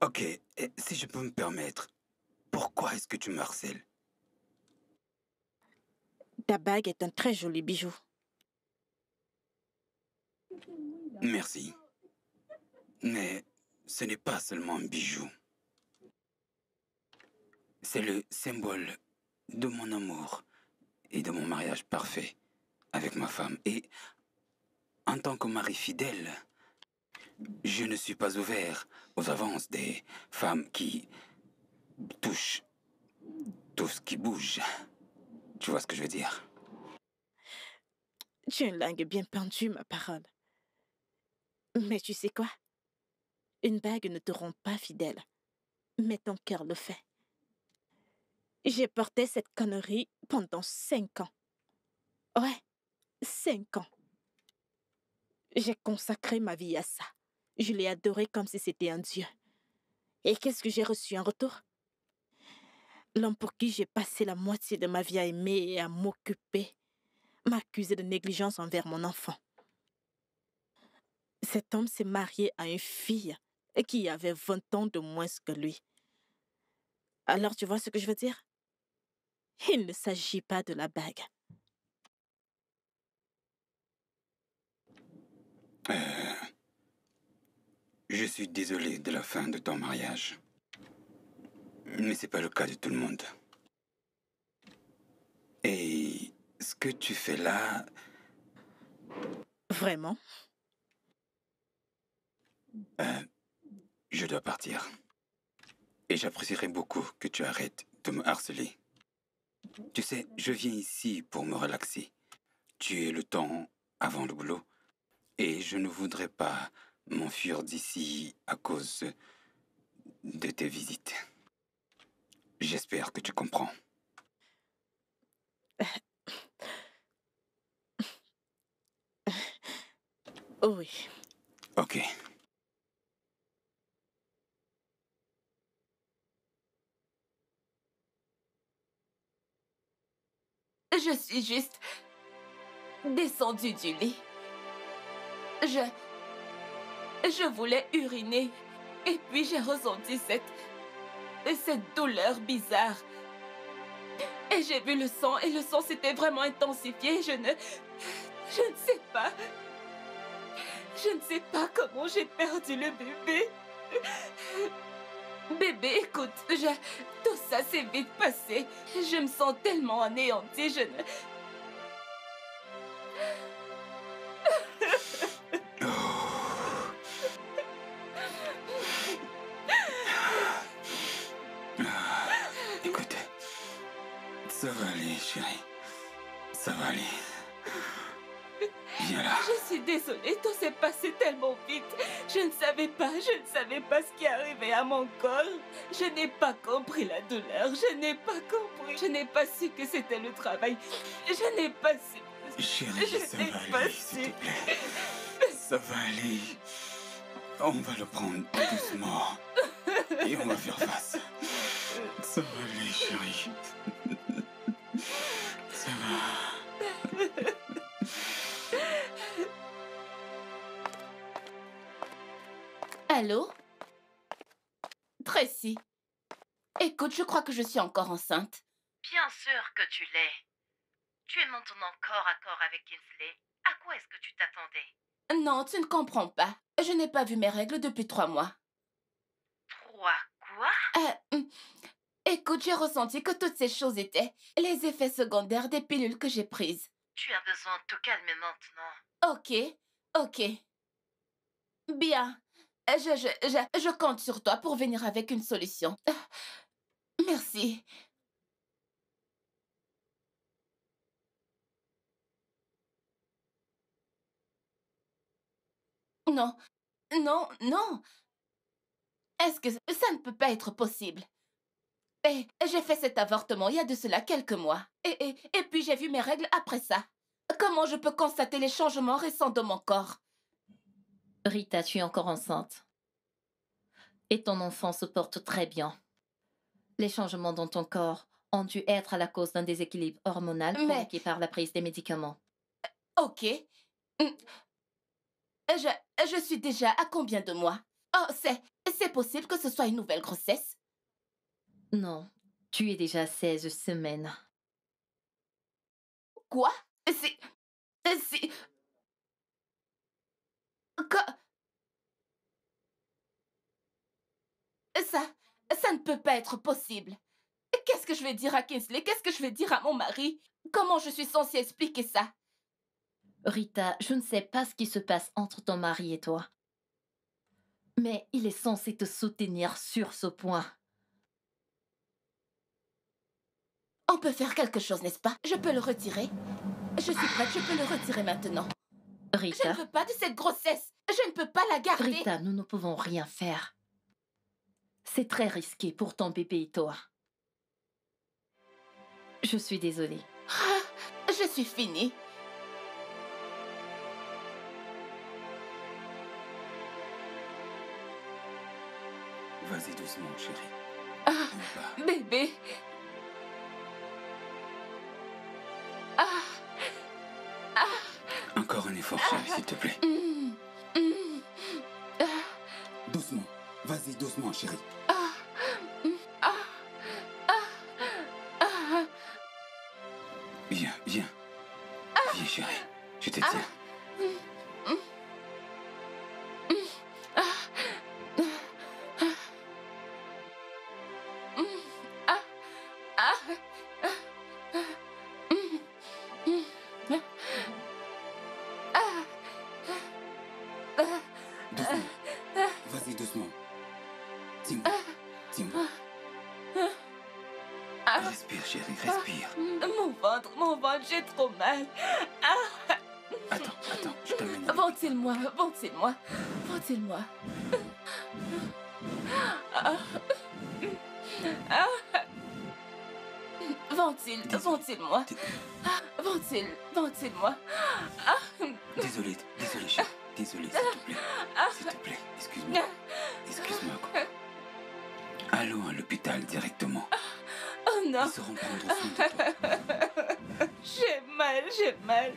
Ok, et si je peux me permettre, pourquoi est-ce que tu me harcèles? Ta bague est un très joli bijou. Merci. Mais ce n'est pas seulement un bijou. C'est le symbole de mon amour et de mon mariage parfait avec ma femme. Et en tant que mari fidèle, je ne suis pas ouvert aux avances des femmes qui touchent tout ce qui bouge. Tu vois ce que je veux dire? Tu as une langue bien pendue, ma parole. Mais tu sais quoi? Une bague ne te rend pas fidèle, mais ton cœur le fait. J'ai porté cette connerie pendant 5 ans. Ouais, 5 ans. J'ai consacré ma vie à ça. Je l'ai adoré comme si c'était un dieu. Et qu'est-ce que j'ai reçu en retour? L'homme pour qui j'ai passé la moitié de ma vie à aimer et à m'occuper m'a accusé de négligence envers mon enfant. Cet homme s'est marié à une fille qui avait 20 ans de moins que lui. Alors tu vois ce que je veux dire? Il ne s'agit pas de la bague. Je suis désolé de la fin de ton mariage. Mais c'est pas le cas de tout le monde. Et ce que tu fais là, Vraiment? je dois partir. Et j'apprécierais beaucoup que tu arrêtes de me harceler. Tu sais, je viens ici pour me relaxer. Tu es le temps avant le boulot. Et je ne voudrais pas m'enfuir d'ici à cause de tes visites. J'espère que tu comprends. Oui. Ok. Je suis juste descendue du lit. Je voulais uriner. Et puis j'ai ressenti cette douleur bizarre. Et j'ai vu le sang, et le sang s'était vraiment intensifié. Je ne sais pas. Je ne sais pas comment j'ai perdu le bébé. Bébé, écoute, tout ça s'est vite passé. Je me sens tellement anéantie, je ne... Écoute, ça va aller, chérie. Ça va aller. Viens là. Je suis désolée, tout s'est passé tellement vite. Je ne savais pas ce qui arrivait à mon corps. Je n'ai pas compris la douleur, je n'ai pas compris. Je n'ai pas su que c'était le travail. Je n'ai pas su. Chérie, ça va aller, s'il te plaît. Ça va aller. On va le prendre doucement. Et on va faire face. Ça va aller, chérie. Ça va. Allô? Tracy. Écoute, je crois que je suis encore enceinte. Bien sûr que tu l'es. Tu es maintenant corps à corps avec Kinsley. À quoi est-ce que tu t'attendais? Non, tu ne comprends pas. Je n'ai pas vu mes règles depuis 3 mois. 3 quoi? Écoute, j'ai ressenti que toutes ces choses étaient les effets secondaires des pilules que j'ai prises. Tu as besoin de te calmer maintenant. Ok. Bien. Je compte sur toi pour venir avec une solution. Merci. Non, non. Est-ce que ça ne peut pas être possible? J'ai fait cet avortement il y a de cela quelques mois. Et puis j'ai vu mes règles après ça. Comment je peux constater les changements récents de mon corps? Rita, tu es encore enceinte. Et ton enfant se porte très bien. Les changements dans ton corps ont dû être à la cause d'un déséquilibre hormonal provoqué par la prise des médicaments. Ok. Je suis déjà à combien de mois? Oh, c'est possible que ce soit une nouvelle grossesse? Non, tu es déjà à 16 semaines. Quoi? C'est... Ça ne peut pas être possible. Qu'est-ce que je vais dire à Kingsley? Qu'est-ce que je vais dire à mon mari? Comment je suis censée expliquer ça? Rita, je ne sais pas ce qui se passe entre ton mari et toi. Mais il est censé te soutenir sur ce point. On peut faire quelque chose, n'est-ce pas? Je peux le retirer. Je suis prête, je peux le retirer maintenant. Je Rita, ne veux pas de cette grossesse. Je ne peux pas la garder. Rita, nous ne pouvons rien faire. C'est très risqué pour ton bébé et toi. Je suis désolée. Ah, je suis finie. Vas-y doucement, chérie. Ah, On va. bébé. Ah, ah, Encore un effort, chérie, s'il te plaît. ah, Doucement. Vas-y doucement, chérie. ah, ah, ah. Viens, viens. Viens, chérie. Je te tiens. Doucement. Vas-y doucement. Tiens-moi. Tiens-moi. Respire, chérie, respire. Mon ventre, j'ai trop mal. Attends, je t'amène. Ventile-moi, ventile-moi, ventile-moi. Ventile-moi. Ventile-moi. Désolé, chérie. Désolé, s'il te plaît, excuse-moi. Excuse-moi. Allons à l'hôpital directement. Oh non, Ils sauront prendre soin de toi. j'ai mal.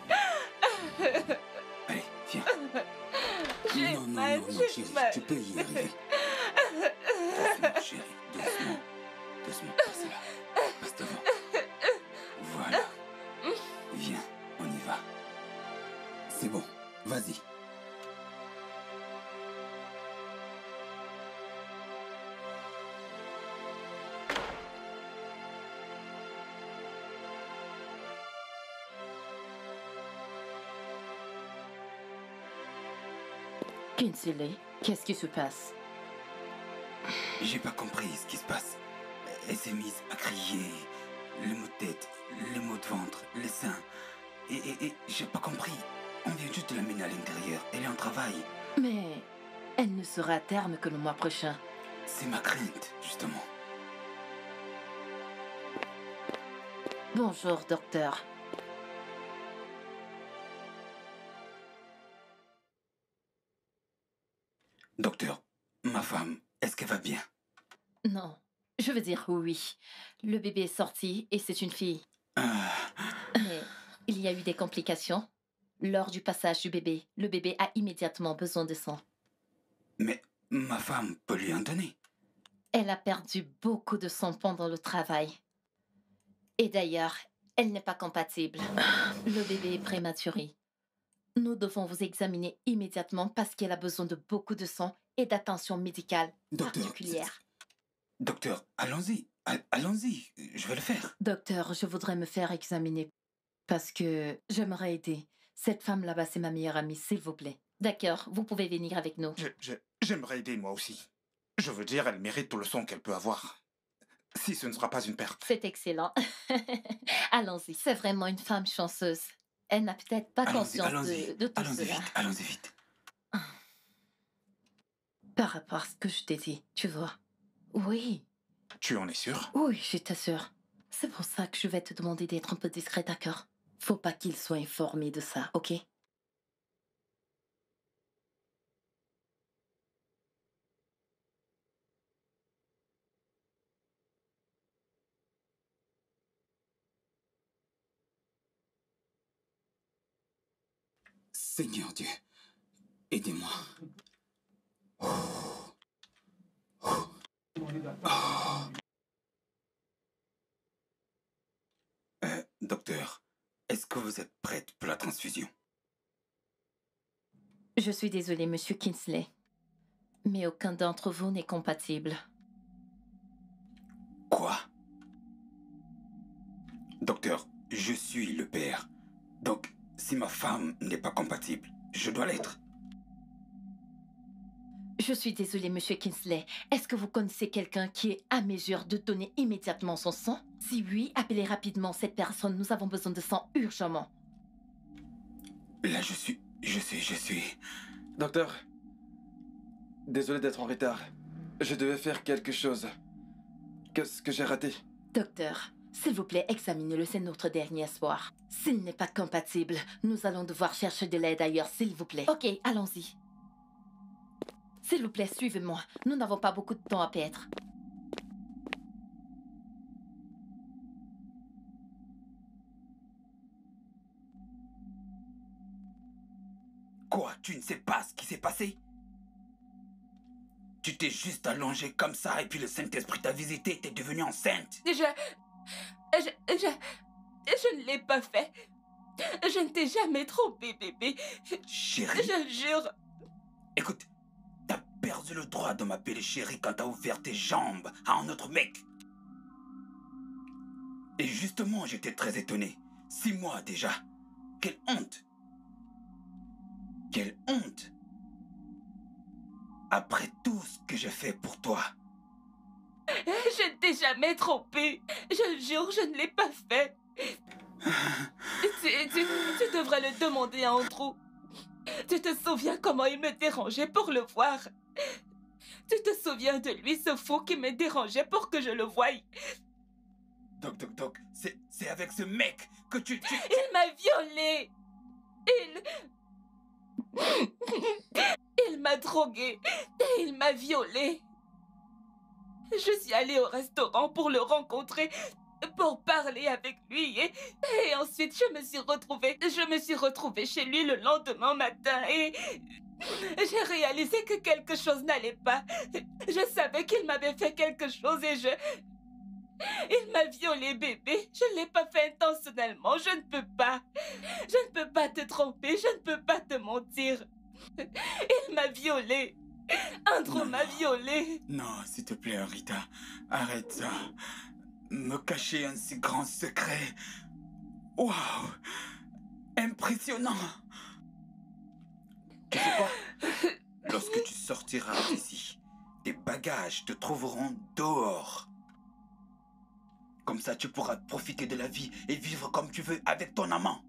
Allez, viens. J'ai Non, mal, chérie, j'ai mal. tu peux y arriver. Doucement, chérie, doucement. Doucement, passe là. Passe devant. Voilà. Viens, on y va. C'est bon, vas-y. Kingsley, qu'est-ce qui se passe? J'ai pas compris ce qui se passe. Elle s'est mise à crier. Les maux de tête, les maux de ventre, les seins. Et j'ai pas compris. On vient juste de l'amener à l'intérieur. Elle est en travail. Mais elle ne sera à terme que le mois prochain. C'est ma crainte, justement. Bonjour, docteur. Docteur, ma femme, est-ce qu'elle va bien? Non, je veux dire oui. Le bébé est sorti et c'est une fille. Ah, Mais il y a eu des complications. Lors du passage du bébé, le bébé a immédiatement besoin de sang. mais ma femme peut lui en donner. Elle a perdu beaucoup de sang pendant le travail. Et d'ailleurs, elle n'est pas compatible. Le bébé est prématuré. Nous devons vous examiner immédiatement parce qu'elle a besoin de beaucoup de sang et d'attention médicale particulière. Docteur, allons-y. Allons-y, je vais le faire. Docteur, je voudrais me faire examiner parce que j'aimerais aider. Cette femme là-bas, c'est ma meilleure amie, s'il vous plaît. D'accord, vous pouvez venir avec nous. J'aimerais aider moi aussi. Je veux dire, elle mérite tout le sang qu'elle peut avoir. Si ce ne sera pas une perte. C'est excellent. Allons-y. C'est vraiment une femme chanceuse. Elle n'a peut-être pas conscience de tout cela. Allons-y vite. Par rapport à ce que je t'ai dit, tu vois. Oui, Tu en es sûr? oui, je t'assure. C'est pour ça que je vais te demander d'être un peu discret, d'accord? Faut pas qu'il soit informé de ça, ok? Seigneur Dieu, aidez-moi. Docteur, est-ce que vous êtes prête pour la transfusion? Je suis désolée, Monsieur Kingsley. Mais aucun d'entre vous n'est compatible. Quoi? Docteur, je suis le père. Donc, si ma femme n'est pas compatible, je dois l'être. Je suis désolée, Monsieur Kingsley. Est-ce que vous connaissez quelqu'un qui est à mesure de donner immédiatement son sang? Si oui, appelez rapidement cette personne. Nous avons besoin de sang urgemment. Là, je suis... Docteur, désolé d'être en retard. Je devais faire quelque chose. Qu'est-ce que j'ai raté? Docteur, s'il vous plaît, examinez-le, c'est notre dernier espoir. S'il n'est pas compatible, nous allons devoir chercher de l'aide ailleurs, s'il vous plaît. Ok, allons-y. S'il vous plaît, suivez-moi. Nous n'avons pas beaucoup de temps à perdre. Quoi? Tu ne sais pas ce qui s'est passé? Tu t'es juste allongé comme ça et puis le Saint-Esprit t'a visité et t'es devenue enceinte. Je ne l'ai pas fait. Je ne t'ai jamais trompé, bébé. Chérie? Je jure. Écoute, t'as perdu le droit de m'appeler chérie quand t'as ouvert tes jambes à un autre mec. Et justement, j'étais très étonné. 6 mois déjà. Quelle honte! Quelle honte! Après tout ce que j'ai fait pour toi. Je ne t'ai jamais trompé. Je jure, je ne l'ai pas fait. Tu devrais le demander à Andrew. Tu te souviens comment il me dérangeait pour le voir? Tu te souviens de lui, ce fou qui me dérangeait pour que je le voie? Doc, c'est avec ce mec que tu... Il m'a violée. Il m'a droguée et il m'a violée. Je suis allée au restaurant pour le rencontrer, pour parler avec lui et ensuite je me suis retrouvée chez lui le lendemain matin et j'ai réalisé que quelque chose n'allait pas. Je savais qu'il m'avait fait quelque chose et il m'a violée, bébé. Je ne l'ai pas fait intentionnellement. Je ne peux pas. Je ne peux pas te tromper. Je ne peux pas te mentir. Il m'a violée. Andrew m'a violée. Non, s'il te plaît, Rita. Arrête ça. Me cacher un si grand secret. Waouh! Impressionnant! Tu sais quoi? Lorsque tu sortiras d'ici, tes bagages te trouveront dehors. Comme ça, tu pourras profiter de la vie et vivre comme tu veux avec ton amant.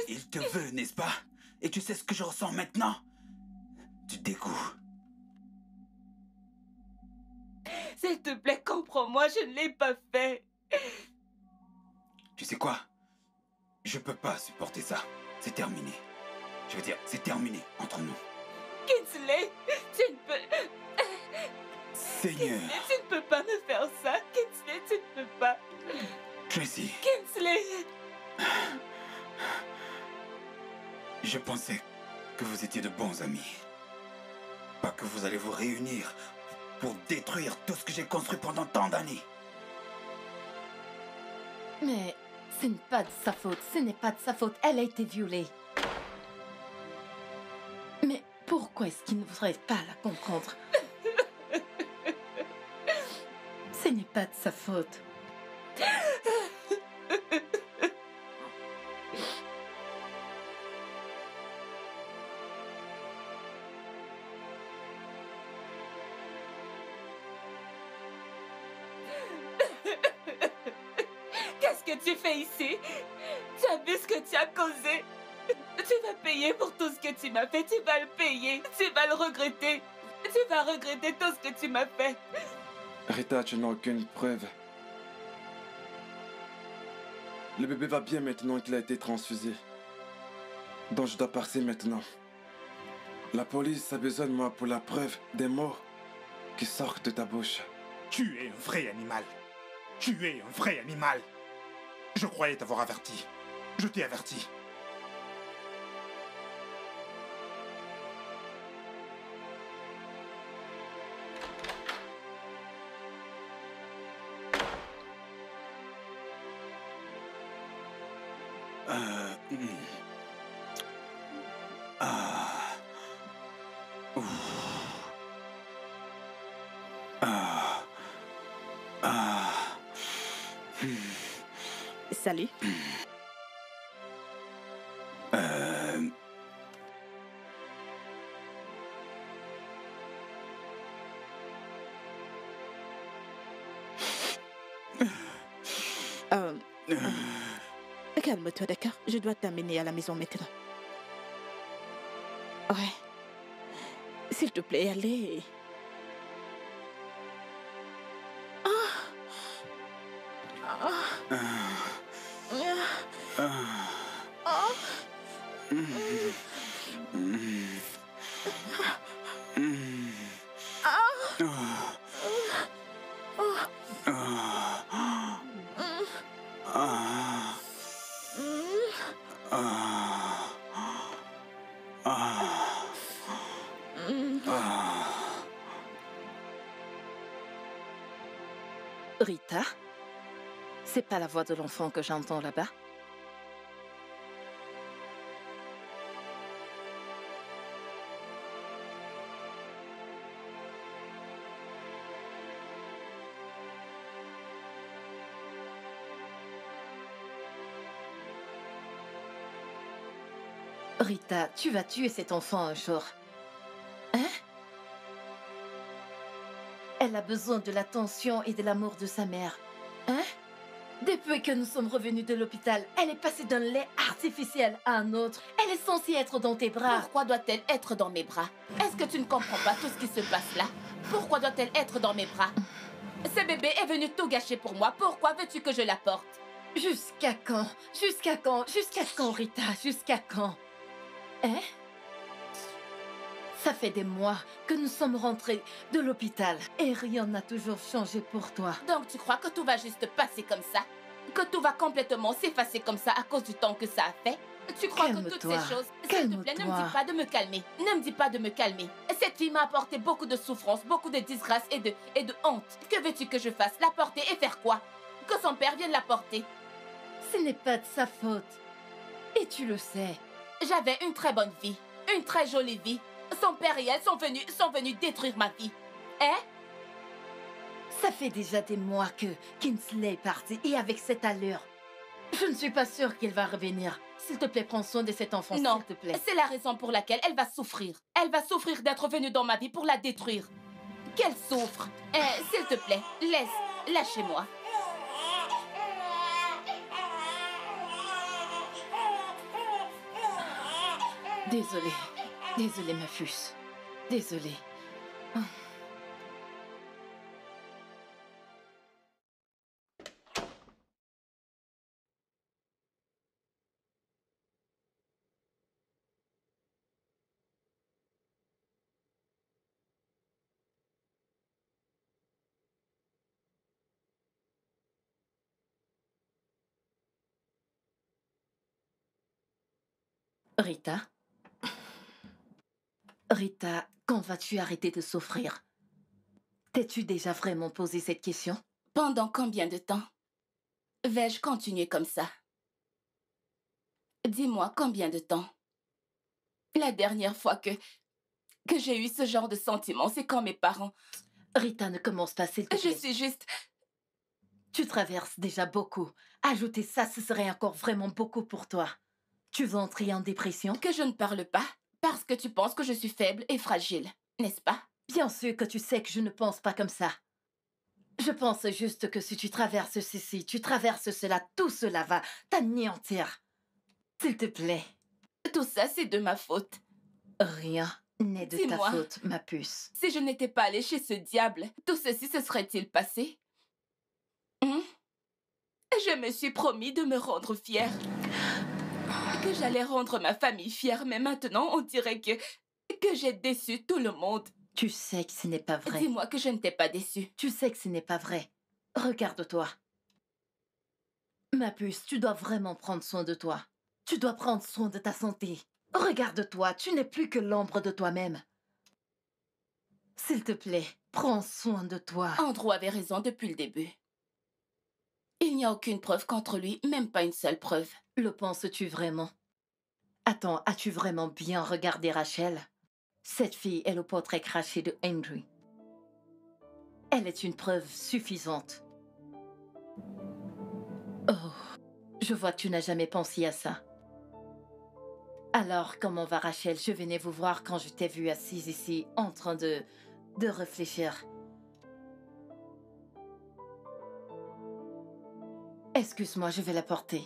Il te veut, n'est-ce pas? Et tu sais ce que je ressens maintenant? Du dégoût. S'il te plaît, comprends-moi, je ne l'ai pas fait. Tu sais quoi? Je peux pas supporter ça. C'est terminé. Je veux dire, c'est terminé entre nous. Kingsley, tu ne peux... Seigneur. Kingsley, tu ne peux pas me faire ça. Kingsley, tu ne peux pas. Tracy. Kingsley. Je pensais que vous étiez de bons amis. Pas que vous allez vous réunir pour détruire tout ce que j'ai construit pendant tant d'années. Mais ce n'est pas de sa faute, ce n'est pas de sa faute. Elle a été violée. Mais pourquoi est-ce qu'il ne voudrait pas la comprendre? Ce n'est pas de sa faute. Qu'est-ce que tu fais ici? Tu as vu ce que tu as causé? Tu vas payer pour tout ce que tu m'as fait. Tu vas le payer. Tu vas le regretter. Tu vas regretter tout ce que tu m'as fait. Rita, tu n'as aucune preuve. Le bébé va bien maintenant qu'il a été transfusé. Donc je dois partir maintenant. La police a besoin de moi pour la preuve des mots qui sortent de ta bouche. Tu es un vrai animal. Tu es un vrai animal. Je croyais t'avoir averti. Je t'ai averti. Salut. Calme-toi, d'accord? Je dois t'amener à la maison maintenant. Ouais. S'il te plaît, allez. Rita, c'est pas la voix de l'enfant que j'entends là-bas? Rita, tu vas tuer cet enfant un jour. Hein? Elle a besoin de l'attention et de l'amour de sa mère. Hein? Depuis que nous sommes revenus de l'hôpital, elle est passée d'un lait artificiel à un autre. Elle est censée être dans tes bras. Pourquoi doit-elle être dans mes bras? Est-ce que tu ne comprends pas tout ce qui se passe là? Pourquoi doit-elle être dans mes bras? Ce bébé est venu tout gâcher pour moi. Pourquoi veux-tu que je la porte? Jusqu'à quand? Jusqu'à quand? Jusqu'à quand, Rita? Jusqu'à quand? Hein? Ça fait des mois que nous sommes rentrés de l'hôpital et rien n'a toujours changé pour toi. Donc tu crois que tout va juste passer comme ça? Que tout va complètement s'effacer comme ça à cause du temps que ça a fait? Tu crois que toutes ces choses... S'il te plaît, ne me dis pas de me calmer. Ne me dis pas de me calmer. Cette fille m'a apporté beaucoup de souffrance, beaucoup de disgrâce et de honte. Que veux-tu que je fasse? La porter et faire quoi? Que son père vienne la porter? Ce n'est pas de sa faute. Et tu le sais. J'avais une très bonne vie. Une très jolie vie. Son père et elle sont venus détruire ma vie. Hein? Ça fait déjà des mois que Kingsley est parti et avec cette allure. Je ne suis pas sûre qu'il va revenir. S'il te plaît, prends soin de cet enfant, non, s'il te plaît. C'est la raison pour laquelle elle va souffrir. Elle va souffrir d'être venue dans ma vie pour la détruire. Qu'elle souffre. S'il te plaît, lâchez-moi. Désolée. Désolée, ma puce. Désolée. Oh. Rita? Rita, quand vas-tu arrêter de souffrir? T'es-tu déjà vraiment posé cette question? Pendant combien de temps vais-je continuer comme ça? Dis-moi, combien de temps? La dernière fois que j'ai eu ce genre de sentiment, c'est quand mes parents... Rita, ne commence pas, s'il te plaît. Je suis juste... Tu traverses déjà beaucoup. Ajouter ça, ce serait encore vraiment beaucoup pour toi. Tu veux entrer en dépression? Que je ne parle pas parce que tu penses que je suis faible et fragile, n'est-ce pas? Bien sûr que tu sais que je ne pense pas comme ça. Je pense juste que si tu traverses ceci, tu traverses cela, tout cela va t'anéantir. S'il te plaît. Tout ça, c'est de ma faute. Rien n'est de ta faute, ma puce. Si je n'étais pas allée chez ce diable, tout ceci se serait-il passé? Je me suis promis de me rendre fière. Que j'allais rendre ma famille fière, mais maintenant, on dirait que j'ai déçu tout le monde. Tu sais que ce n'est pas vrai. Dis-moi que je ne t'ai pas déçue. Tu sais que ce n'est pas vrai. Regarde-toi. Ma puce, tu dois vraiment prendre soin de toi. Tu dois prendre soin de ta santé. Regarde-toi, tu n'es plus que l'ombre de toi-même. S'il te plaît, prends soin de toi. Andrew avait raison depuis le début. Il n'y a aucune preuve contre lui, même pas une seule preuve. Le penses-tu vraiment? Attends, as-tu vraiment bien regardé Rachel? Cette fille est le portrait craché de Henry. Elle est une preuve suffisante. Oh, Je vois que tu n'as jamais pensé à ça. Alors, comment va Rachel? Je venais vous voir quand je t'ai vue assise ici, en train de réfléchir. Excuse-moi, je vais la porter.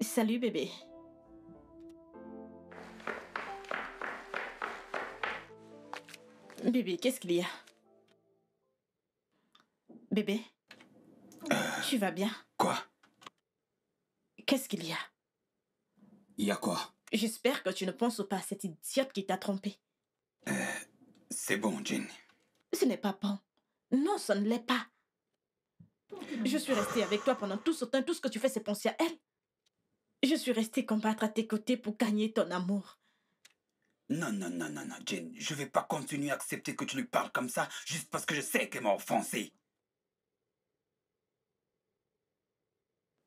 Salut, bébé. Bébé, qu'est-ce qu'il y a? Bébé, tu vas bien? Quoi? Qu'est-ce qu'il y a? Il y a quoi? J'espère que tu ne penses pas à cette idiote qui t'a trompé. C'est bon, Jane. Ce n'est pas bon. Non, ça ne l'est pas. Je suis restée avec toi pendant tout ce temps. Tout ce que tu fais, c'est penser à elle. Je suis restée combattre à tes côtés pour gagner ton amour. Non, non, non, non, non, Jane. Je vais pas continuer à accepter que tu lui parles comme ça juste parce que je sais qu'elle m'a offensé.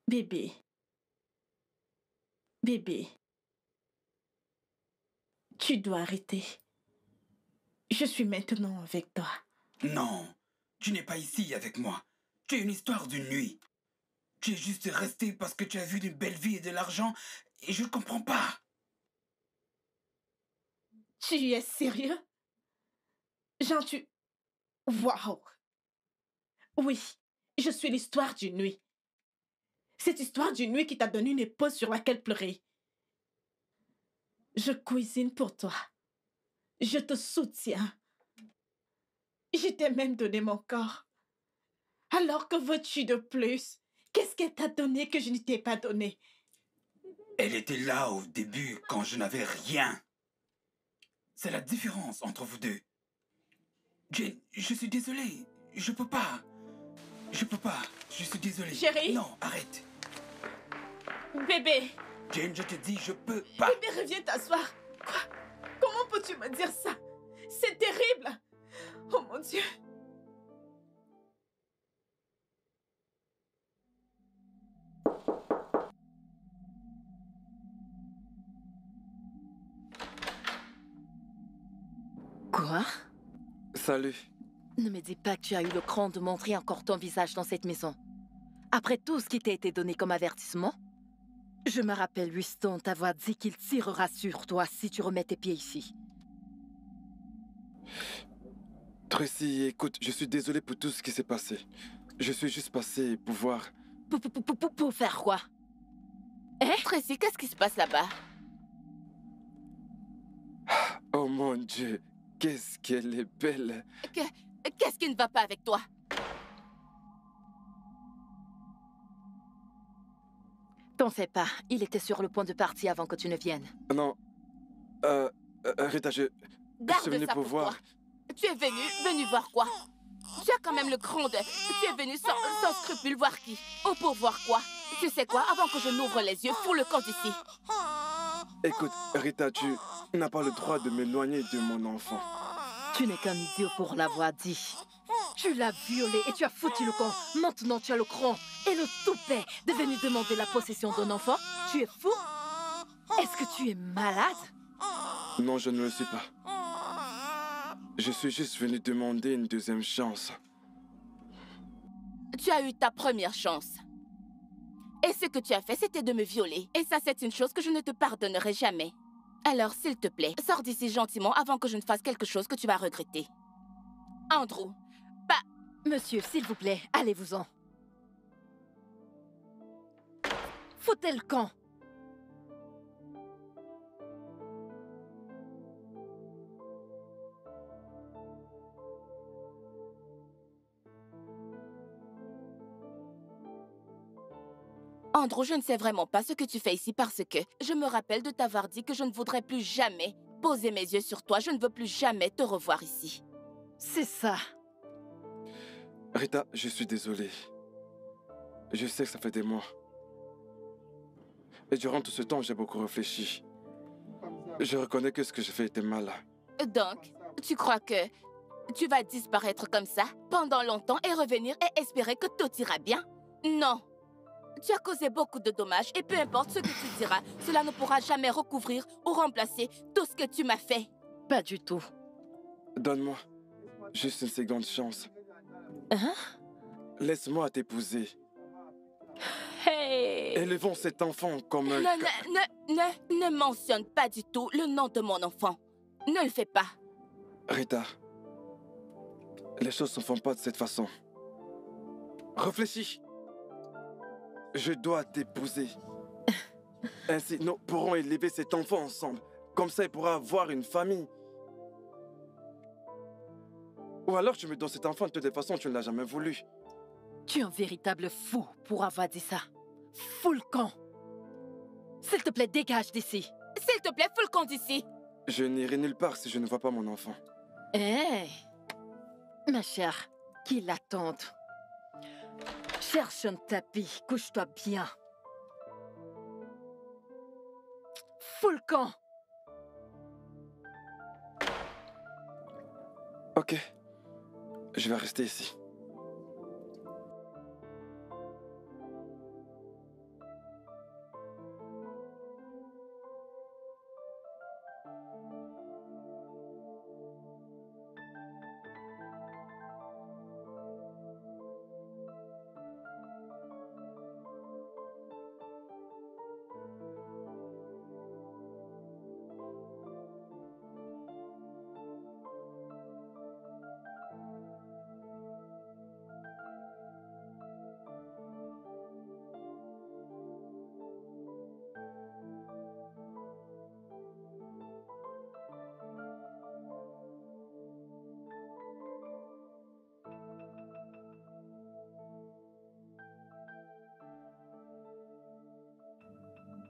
Bébé. Bébé. Tu dois arrêter. Je suis maintenant avec toi. Non, tu n'es pas ici avec moi. Tu es une histoire d'une nuit. Tu es juste resté parce que tu as vu une belle vie et de l'argent et je ne comprends pas. Tu es sérieux? Jean, tu... Waouh! Oui, je suis l'histoire d'une nuit. Cette histoire d'une nuit qui t'a donné une épaule sur laquelle pleurer. Je cuisine pour toi. Je te soutiens. Je t'ai même donné mon corps. Alors que veux-tu de plus? Qu'est-ce qu'elle t'a donné que je ne t'ai pas donné? Elle était là au début quand je n'avais rien. C'est la différence entre vous deux. Jane, je suis désolé. Je peux pas. Je peux pas. Je suis désolé. Chérie? Non, arrête. Bébé! Jane, je te dis, je peux pas. Bébé, reviens t'asseoir. Quoi? Comment peux-tu me dire ça? C'est terrible! Oh mon Dieu! Quoi? Salut. Ne me dis pas que tu as eu le cran de montrer encore ton visage dans cette maison. Après tout ce qui t'a été donné comme avertissement? Je me rappelle, Winston, t'avoir dit qu'il tirera sur toi si tu remets tes pieds ici. Tracy, écoute, je suis désolé pour tout ce qui s'est passé. Je suis juste passé pour voir... Pour faire quoi? Tracy, qu'est-ce qui se passe là-bas? Oh mon Dieu, qu'est-ce qu'elle est belle. Qu'est-ce qui ne va pas avec toi? T'en fais pas, il était sur le point de partir avant que tu ne viennes. Non, Rita, je suis Garde venu ça pour pour voir... toi. Tu es venu voir quoi? Tu as quand même le cran de... Tu es venu sans scrupule voir qui? Ou pour voir quoi? Tu sais quoi? Avant que je n'ouvre les yeux, fous le camp d'ici. Écoute, Rita, tu n'as pas le droit de m'éloigner de mon enfant. Tu n'es qu'un idiot pour l'avoir dit. Tu l'as violé et tu as foutu le camp. Maintenant tu as le cran et le toupet de venir demander la possession d'un enfant. Tu es fou? Est-ce que tu es malade? Non, je ne le suis pas. Je suis juste venu demander une deuxième chance. Tu as eu ta première chance. Et ce que tu as fait, c'était de me violer. Et ça, c'est une chose que je ne te pardonnerai jamais. Alors, s'il te plaît, sors d'ici gentiment avant que je ne fasse quelque chose que tu vas regretter. Andrew, Monsieur, s'il vous plaît, allez-vous-en. Foutez le camp. Andrew, je ne sais vraiment pas ce que tu fais ici parce que je me rappelle de t'avoir dit que je ne voudrais plus jamais poser mes yeux sur toi. Je ne veux plus jamais te revoir ici. C'est ça. Rita, je suis désolé. Je sais que ça fait des mois. Et durant tout ce temps, j'ai beaucoup réfléchi. Je reconnais que ce que j'ai fait était mal. Donc, tu crois que Tu vas disparaître comme ça pendant longtemps et revenir et espérer que tout ira bien? Non. Tu as causé beaucoup de dommages et peu importe ce que tu diras, cela ne pourra jamais recouvrir ou remplacer tout ce que tu m'as fait. Pas du tout. Donne-moi juste une seconde chance. Hein? Laisse-moi t'épouser. Hey! Élevons cet enfant comme un... Ne mentionne pas du tout le nom de mon enfant. Ne le fais pas. Rita, les choses ne se font pas de cette façon. Réfléchis. Je dois t'épouser. Ainsi, nous pourrons élever cet enfant ensemble. Comme ça, il pourra avoir une famille. Ou alors tu me donnes cet enfant de toute façon, tu ne l'as jamais voulu. Tu es un véritable fou pour avoir dit ça. Fou le camp. S'il te plaît, dégage d'ici. S'il te plaît, fous le camp d'ici. Je n'irai nulle part si je ne vois pas mon enfant. Hé! Ma chère, qu'il attende. Cherche un tapis, couche-toi bien. Fous le camp. Ok. Je vais rester ici.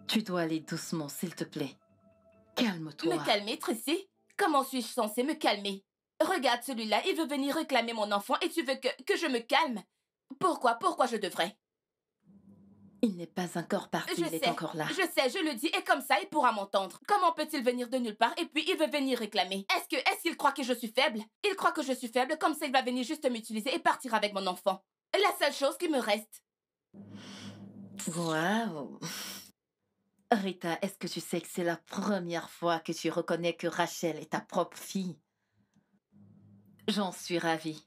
Tu dois aller doucement, s'il te plaît. Calme-toi. Me calmer, Tracy? Comment suis-je censée me calmer? Regarde celui-là, il veut venir réclamer mon enfant et tu veux que je me calme? Pourquoi je devrais? Il n'est pas encore parti, il est encore là. Je sais, je le dis et comme ça, il pourra m'entendre. Comment peut-il venir de nulle part et puis il veut venir réclamer? Est-ce qu'il croit que je suis faible? Il croit que je suis faible, comme ça il va venir juste m'utiliser et partir avec mon enfant. La seule chose qui me reste. Waouh! Rita, est-ce que tu sais que c'est la première fois que tu reconnais que Rachel est ta propre fille? J'en suis ravie.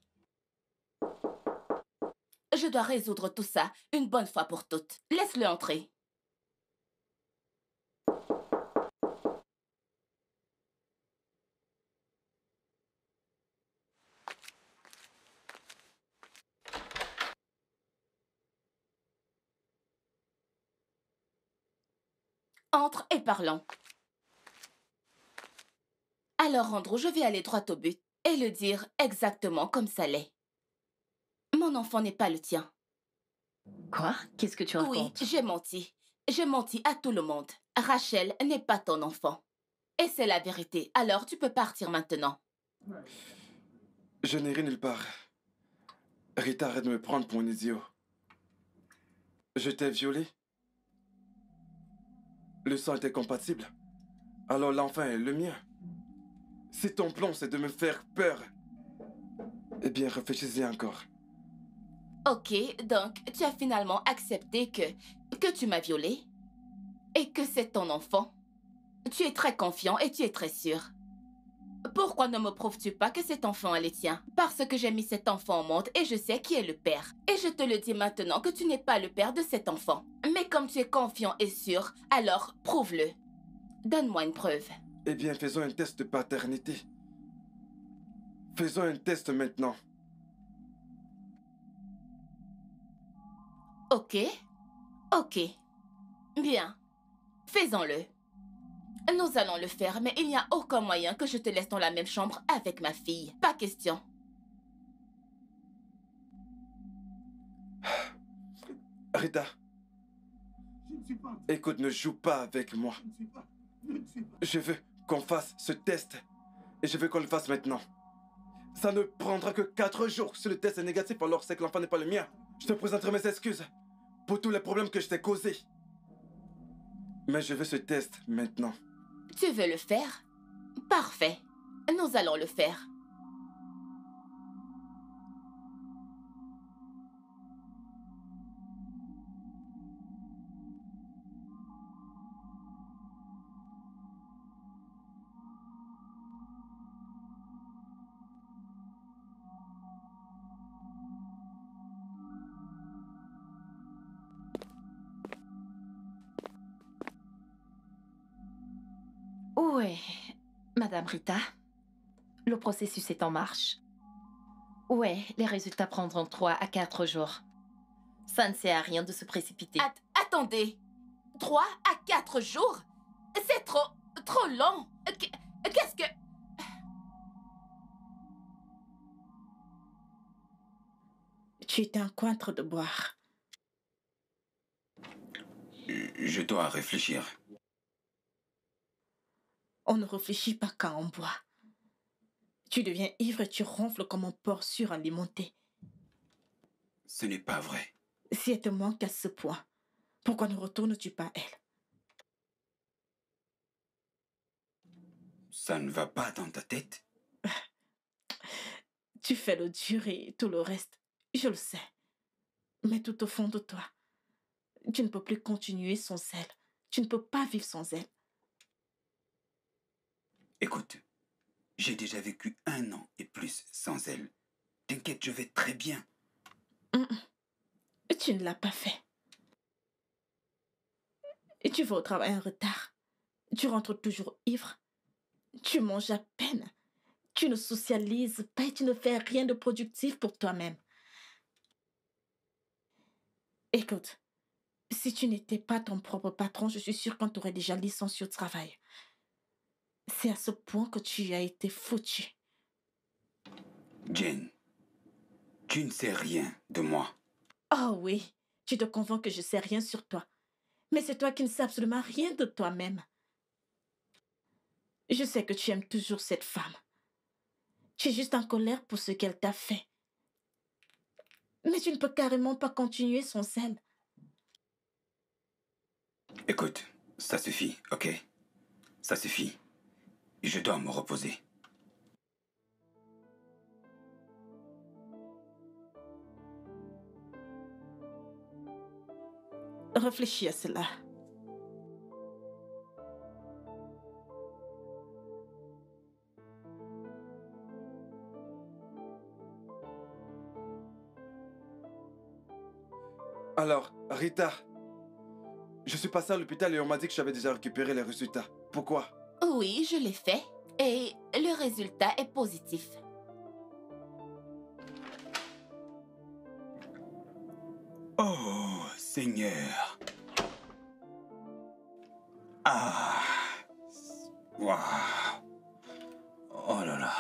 Je dois résoudre tout ça une bonne fois pour toutes. Laisse-le entrer. Entre et parlons. Alors, Andrew, je vais aller droit au but et le dire exactement comme ça l'est. Mon enfant n'est pas le tien. Quoi? Qu'est-ce que tu racontes? Oui, j'ai menti. J'ai menti à tout le monde. Rachel n'est pas ton enfant. Et c'est la vérité. Alors, tu peux partir maintenant. Je n'irai nulle part. Rita, arrête de me prendre pour un idiot. Je t'ai violé. Le sang était compatible. Alors l'enfant est le mien. Si ton plan c'est de me faire peur, eh bien réfléchis-y encore. Ok, donc tu as finalement accepté que tu m'as violée et que c'est ton enfant. Tu es très confiant et tu es très sûr. Pourquoi ne me prouves-tu pas que cet enfant est le tien? Parce que j'ai mis cet enfant au monde et je sais qui est le père. Et je te le dis maintenant que tu n'es pas le père de cet enfant. Mais comme tu es confiant et sûr, alors prouve-le. Donne-moi une preuve. Eh bien, faisons un test de paternité. Faisons un test maintenant. Ok. Ok. Bien. Faisons-le. Nous allons le faire, mais il n'y a aucun moyen que je te laisse dans la même chambre avec ma fille. Pas question. Rita, écoute, ne joue pas avec moi. Je veux qu'on fasse ce test et je veux qu'on le fasse maintenant. Ça ne prendra que 4 jours. Si le test est négatif, alors c'est que l'enfant n'est pas le mien. Je te présenterai mes excuses pour tous les problèmes que je t'ai causés. Mais je veux ce test maintenant. Tu veux le faire? Parfait. Nous allons le faire. Madame Rita, le processus est en marche. Ouais, les résultats prendront 3 à 4 jours. Ça ne sert à rien de se précipiter. Attendez. 3 à 4 jours? C'est trop long. Qu'est-ce que... Tu es un coin de boire. Je dois réfléchir. On ne réfléchit pas quand on boit. Tu deviens ivre et tu ronfles comme un porc suralimenté. Ce n'est pas vrai. Si elle te manque à ce point, pourquoi ne retournes-tu pas à elle? Ça ne va pas dans ta tête? Tu fais le dur et tout le reste, je le sais. Mais tout au fond de toi, tu ne peux plus continuer sans elle. Tu ne peux pas vivre sans elle. Écoute, j'ai déjà vécu 1 an et plus sans elle. T'inquiète, je vais très bien. Tu ne l'as pas fait. Et tu vas au travail en retard. Tu rentres toujours ivre. Tu manges à peine. Tu ne socialises pas et tu ne fais rien de productif pour toi-même. Écoute, si tu n'étais pas ton propre patron, je suis sûre qu'on t'aurait déjà licencié au travail. C'est à ce point que tu as été foutu. Jane, tu ne sais rien de moi. Oh oui, tu te convaincs que je sais rien sur toi. Mais c'est toi qui ne sais absolument rien de toi-même. Je sais que tu aimes toujours cette femme. Tu es juste en colère pour ce qu'elle t'a fait. Mais tu ne peux carrément pas continuer sans elle. Écoute, ça suffit, ok? Ça suffit. Je dois me reposer. Réfléchis à cela. Alors, Rita, je suis passé à l'hôpital et on m'a dit que j'avais déjà récupéré les résultats. Pourquoi? Oui, je l'ai fait. Et le résultat est positif. Oh, Seigneur. Ah. Waouh. Oh là là.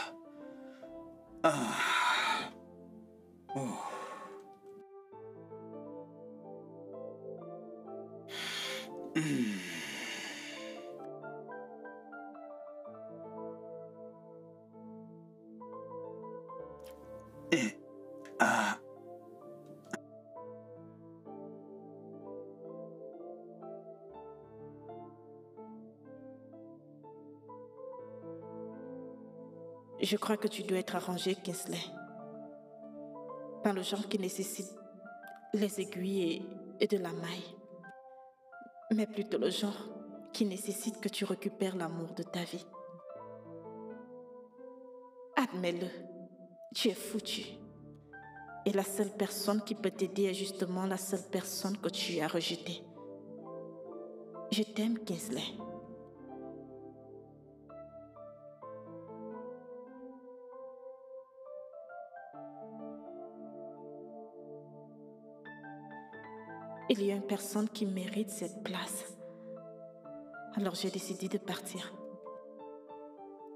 Ah. Oh. Hmm. Et... Ah. Je crois que tu dois être arrangé, Kingsley. Pas le genre qui nécessite les aiguilles et de la maille. Mais plutôt le genre qui nécessite que tu récupères l'amour de ta vie. Admets-le, tu es foutu. Et la seule personne qui peut t'aider est justement la seule personne que tu as rejetée. Je t'aime, Kingsley. Il y a une personne qui mérite cette place. Alors j'ai décidé de partir.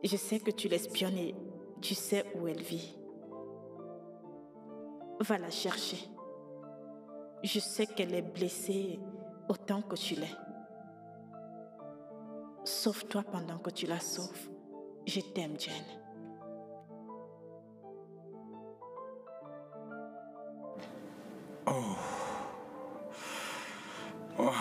Je sais que tu l'espionnes et tu sais où elle vit. Va la chercher. Je sais qu'elle est blessée autant que tu l'es. Sauve-toi pendant que tu la sauves. Je t'aime, Jane. Oh. Oh.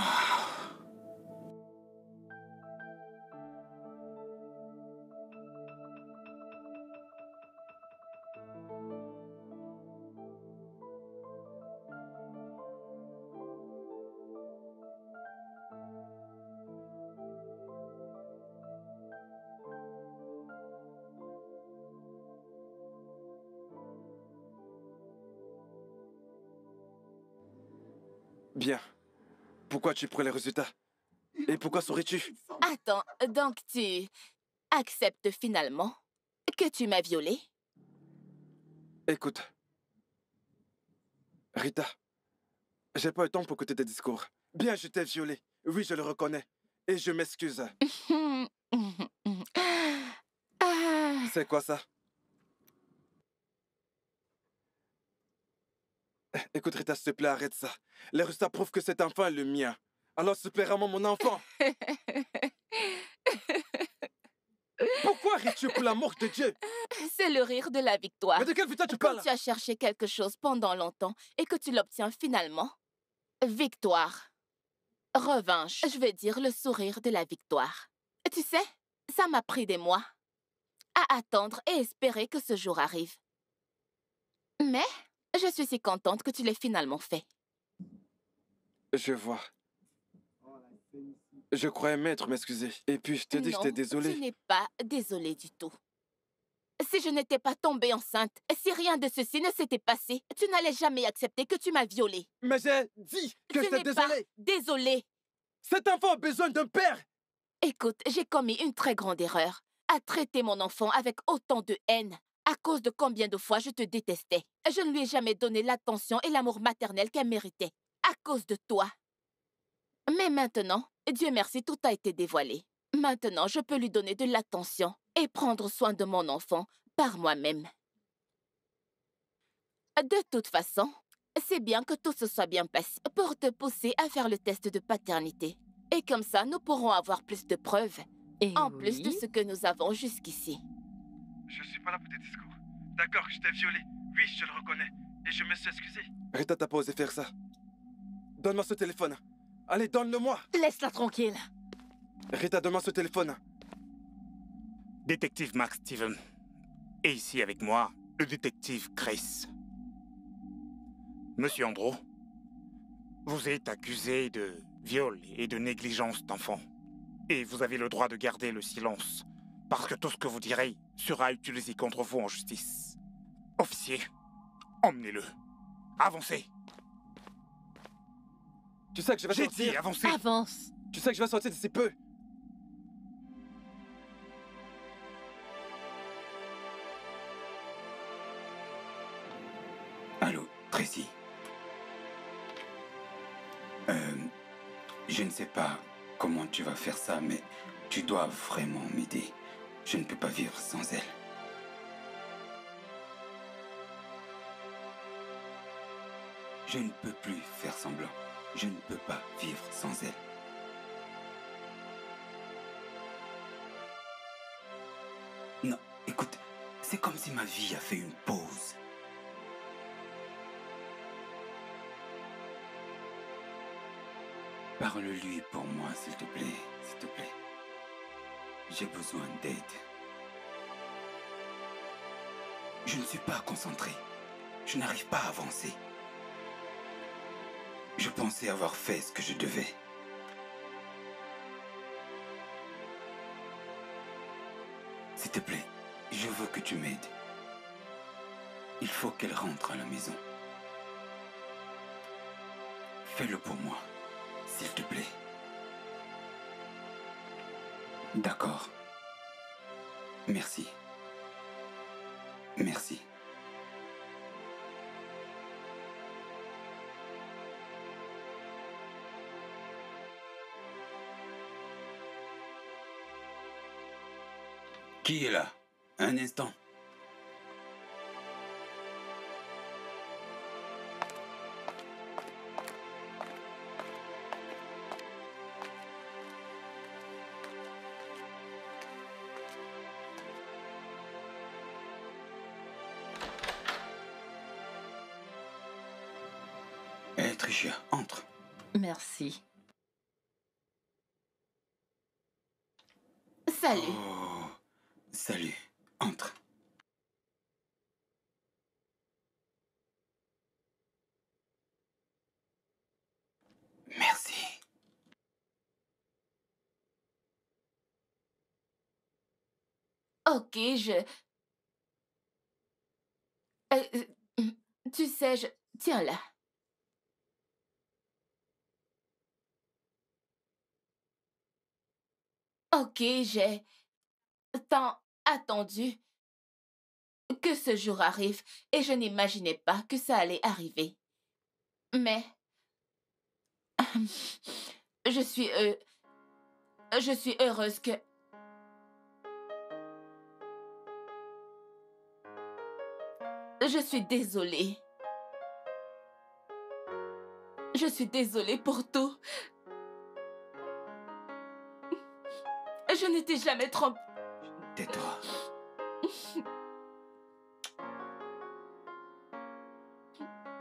Bien. Pourquoi tu prends les résultats? Et pourquoi souris-tu? Attends, donc tu... acceptes finalement que tu m'as violée. Écoute, Rita, j'ai pas eu le temps pour écouter tes discours. Bien, je t'ai violé. Oui, je le reconnais. Et je m'excuse. Ah, C'est quoi ça? Écoute, Rita, s'il te plaît, arrête ça. Les résultats prouvent que cet enfant est le mien. Alors, s'il te plaît, rends-moi mon enfant. Pourquoi ris-tu pour l'amour de Dieu? c'est le rire de la victoire. Mais de quelle victoire tu Quand parles? tu as cherché quelque chose pendant longtemps et que tu l'obtiens finalement, victoire. Revanche, je vais dire le sourire de la victoire. Tu sais, ça m'a pris des mois à attendre et espérer que ce jour arrive. Mais je suis si contente que tu l'aies finalement fait. Je vois. Je croyais m'être m'excuser. Et puis, je t'ai dit que j'étais Non, désolé. tu n'es pas désolée du tout. Si je n'étais pas tombée enceinte, si rien de ceci ne s'était passé, tu n'allais jamais accepter que tu m'as violée. Mais j'ai dit que Ce j'étais n'est pas désolé. désolée. Cet enfant a besoin d'un père. Écoute, j'ai commis une très grande erreur. À traiter mon enfant avec autant de haine. À cause de combien de fois je te détestais. Je ne lui ai jamais donné l'attention et l'amour maternel qu'elle méritait. À cause de toi. Mais maintenant, Dieu merci, tout a été dévoilé. Maintenant, je peux lui donner de l'attention et prendre soin de mon enfant par moi-même. De toute façon, c'est bien que tout se soit bien passé pour te pousser à faire le test de paternité. Et comme ça, nous pourrons avoir plus de preuves, Et en plus de oui. ce que nous avons jusqu'ici. Je suis pas là pour tes discours. D'accord, je t'ai violé. Oui, je le reconnais. Et je me suis excusé. Rita, t'as pas osé faire ça. Donne-moi ce téléphone. Allez, donne-le-moi. Laisse-la tranquille. Rita, donne-moi ce téléphone. Détective Max Steven. Et ici avec moi, le détective Chris. Monsieur Andro, vous êtes accusé de viol et de négligence d'enfant. Et vous avez le droit de garder le silence, parce que tout ce que vous direz sera utilisé contre vous en justice. Officier, emmenez-le. Avancez. Tu sais que je vais J'ai sortir. dit avancez. Avance. Tu sais que je vais sortir d'ici peu. Allô, Tracy. Je ne sais pas comment tu vas faire ça, mais tu dois vraiment m'aider. Je ne peux pas vivre sans elle. Je ne peux plus faire semblant. Je ne peux pas vivre sans elle. Non, écoute, c'est comme si ma vie a fait une pause. Parle-lui pour moi, s'il te plaît, s'il te plaît. J'ai besoin d'aide. Je ne suis pas concentré. Je n'arrive pas à avancer. Je pensais avoir fait ce que je devais. S'il te plaît, je veux que tu m'aides. Il faut qu'elle rentre à la maison. Fais-le pour moi, s'il te plaît. D'accord. Merci. Merci. Qui est là? Un instant. Tricia, entre. Merci. Salut. Oh, salut. Entre. Merci. Ok, tu sais, Tiens là. Ok, longtemps attendu que ce jour arrive et je n'imaginais pas que ça allait arriver. Mais je suis heureuse que... Je suis désolée. Je suis désolée pour tout. Je n'étais jamais trompée. Tais-toi.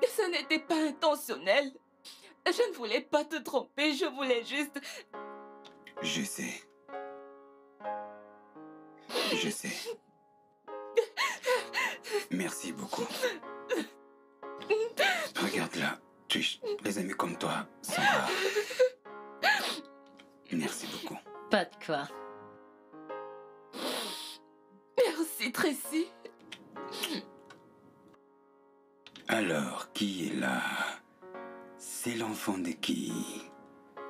Ce n'était pas intentionnel. Je ne voulais pas te tromper, je voulais juste... Je sais. Je sais. Merci beaucoup. Regarde là, Trish, les amis comme toi sont rares. Merci beaucoup. Pas de quoi. Merci, Tracy. Alors, qui est là? C'est l'enfant de qui?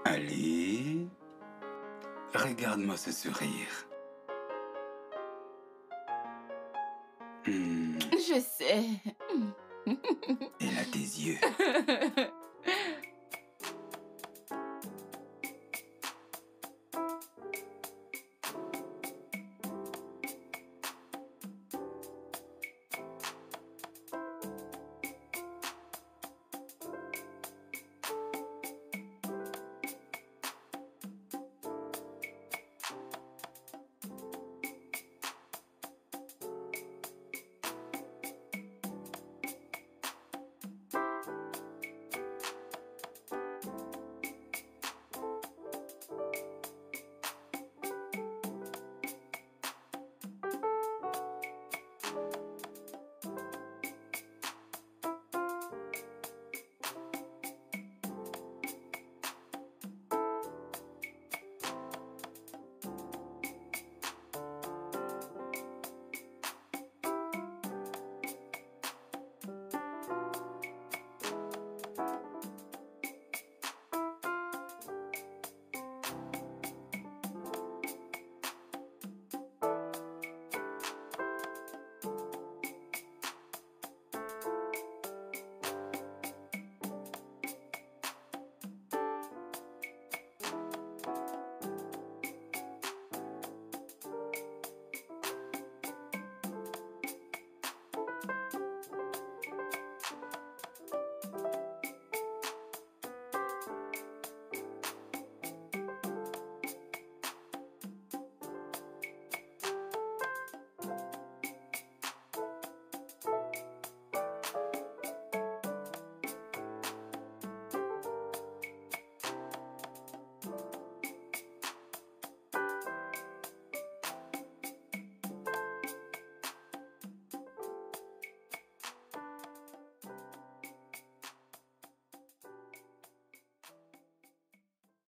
Allez, regarde-moi ce sourire. Je sais. Elle a tes yeux.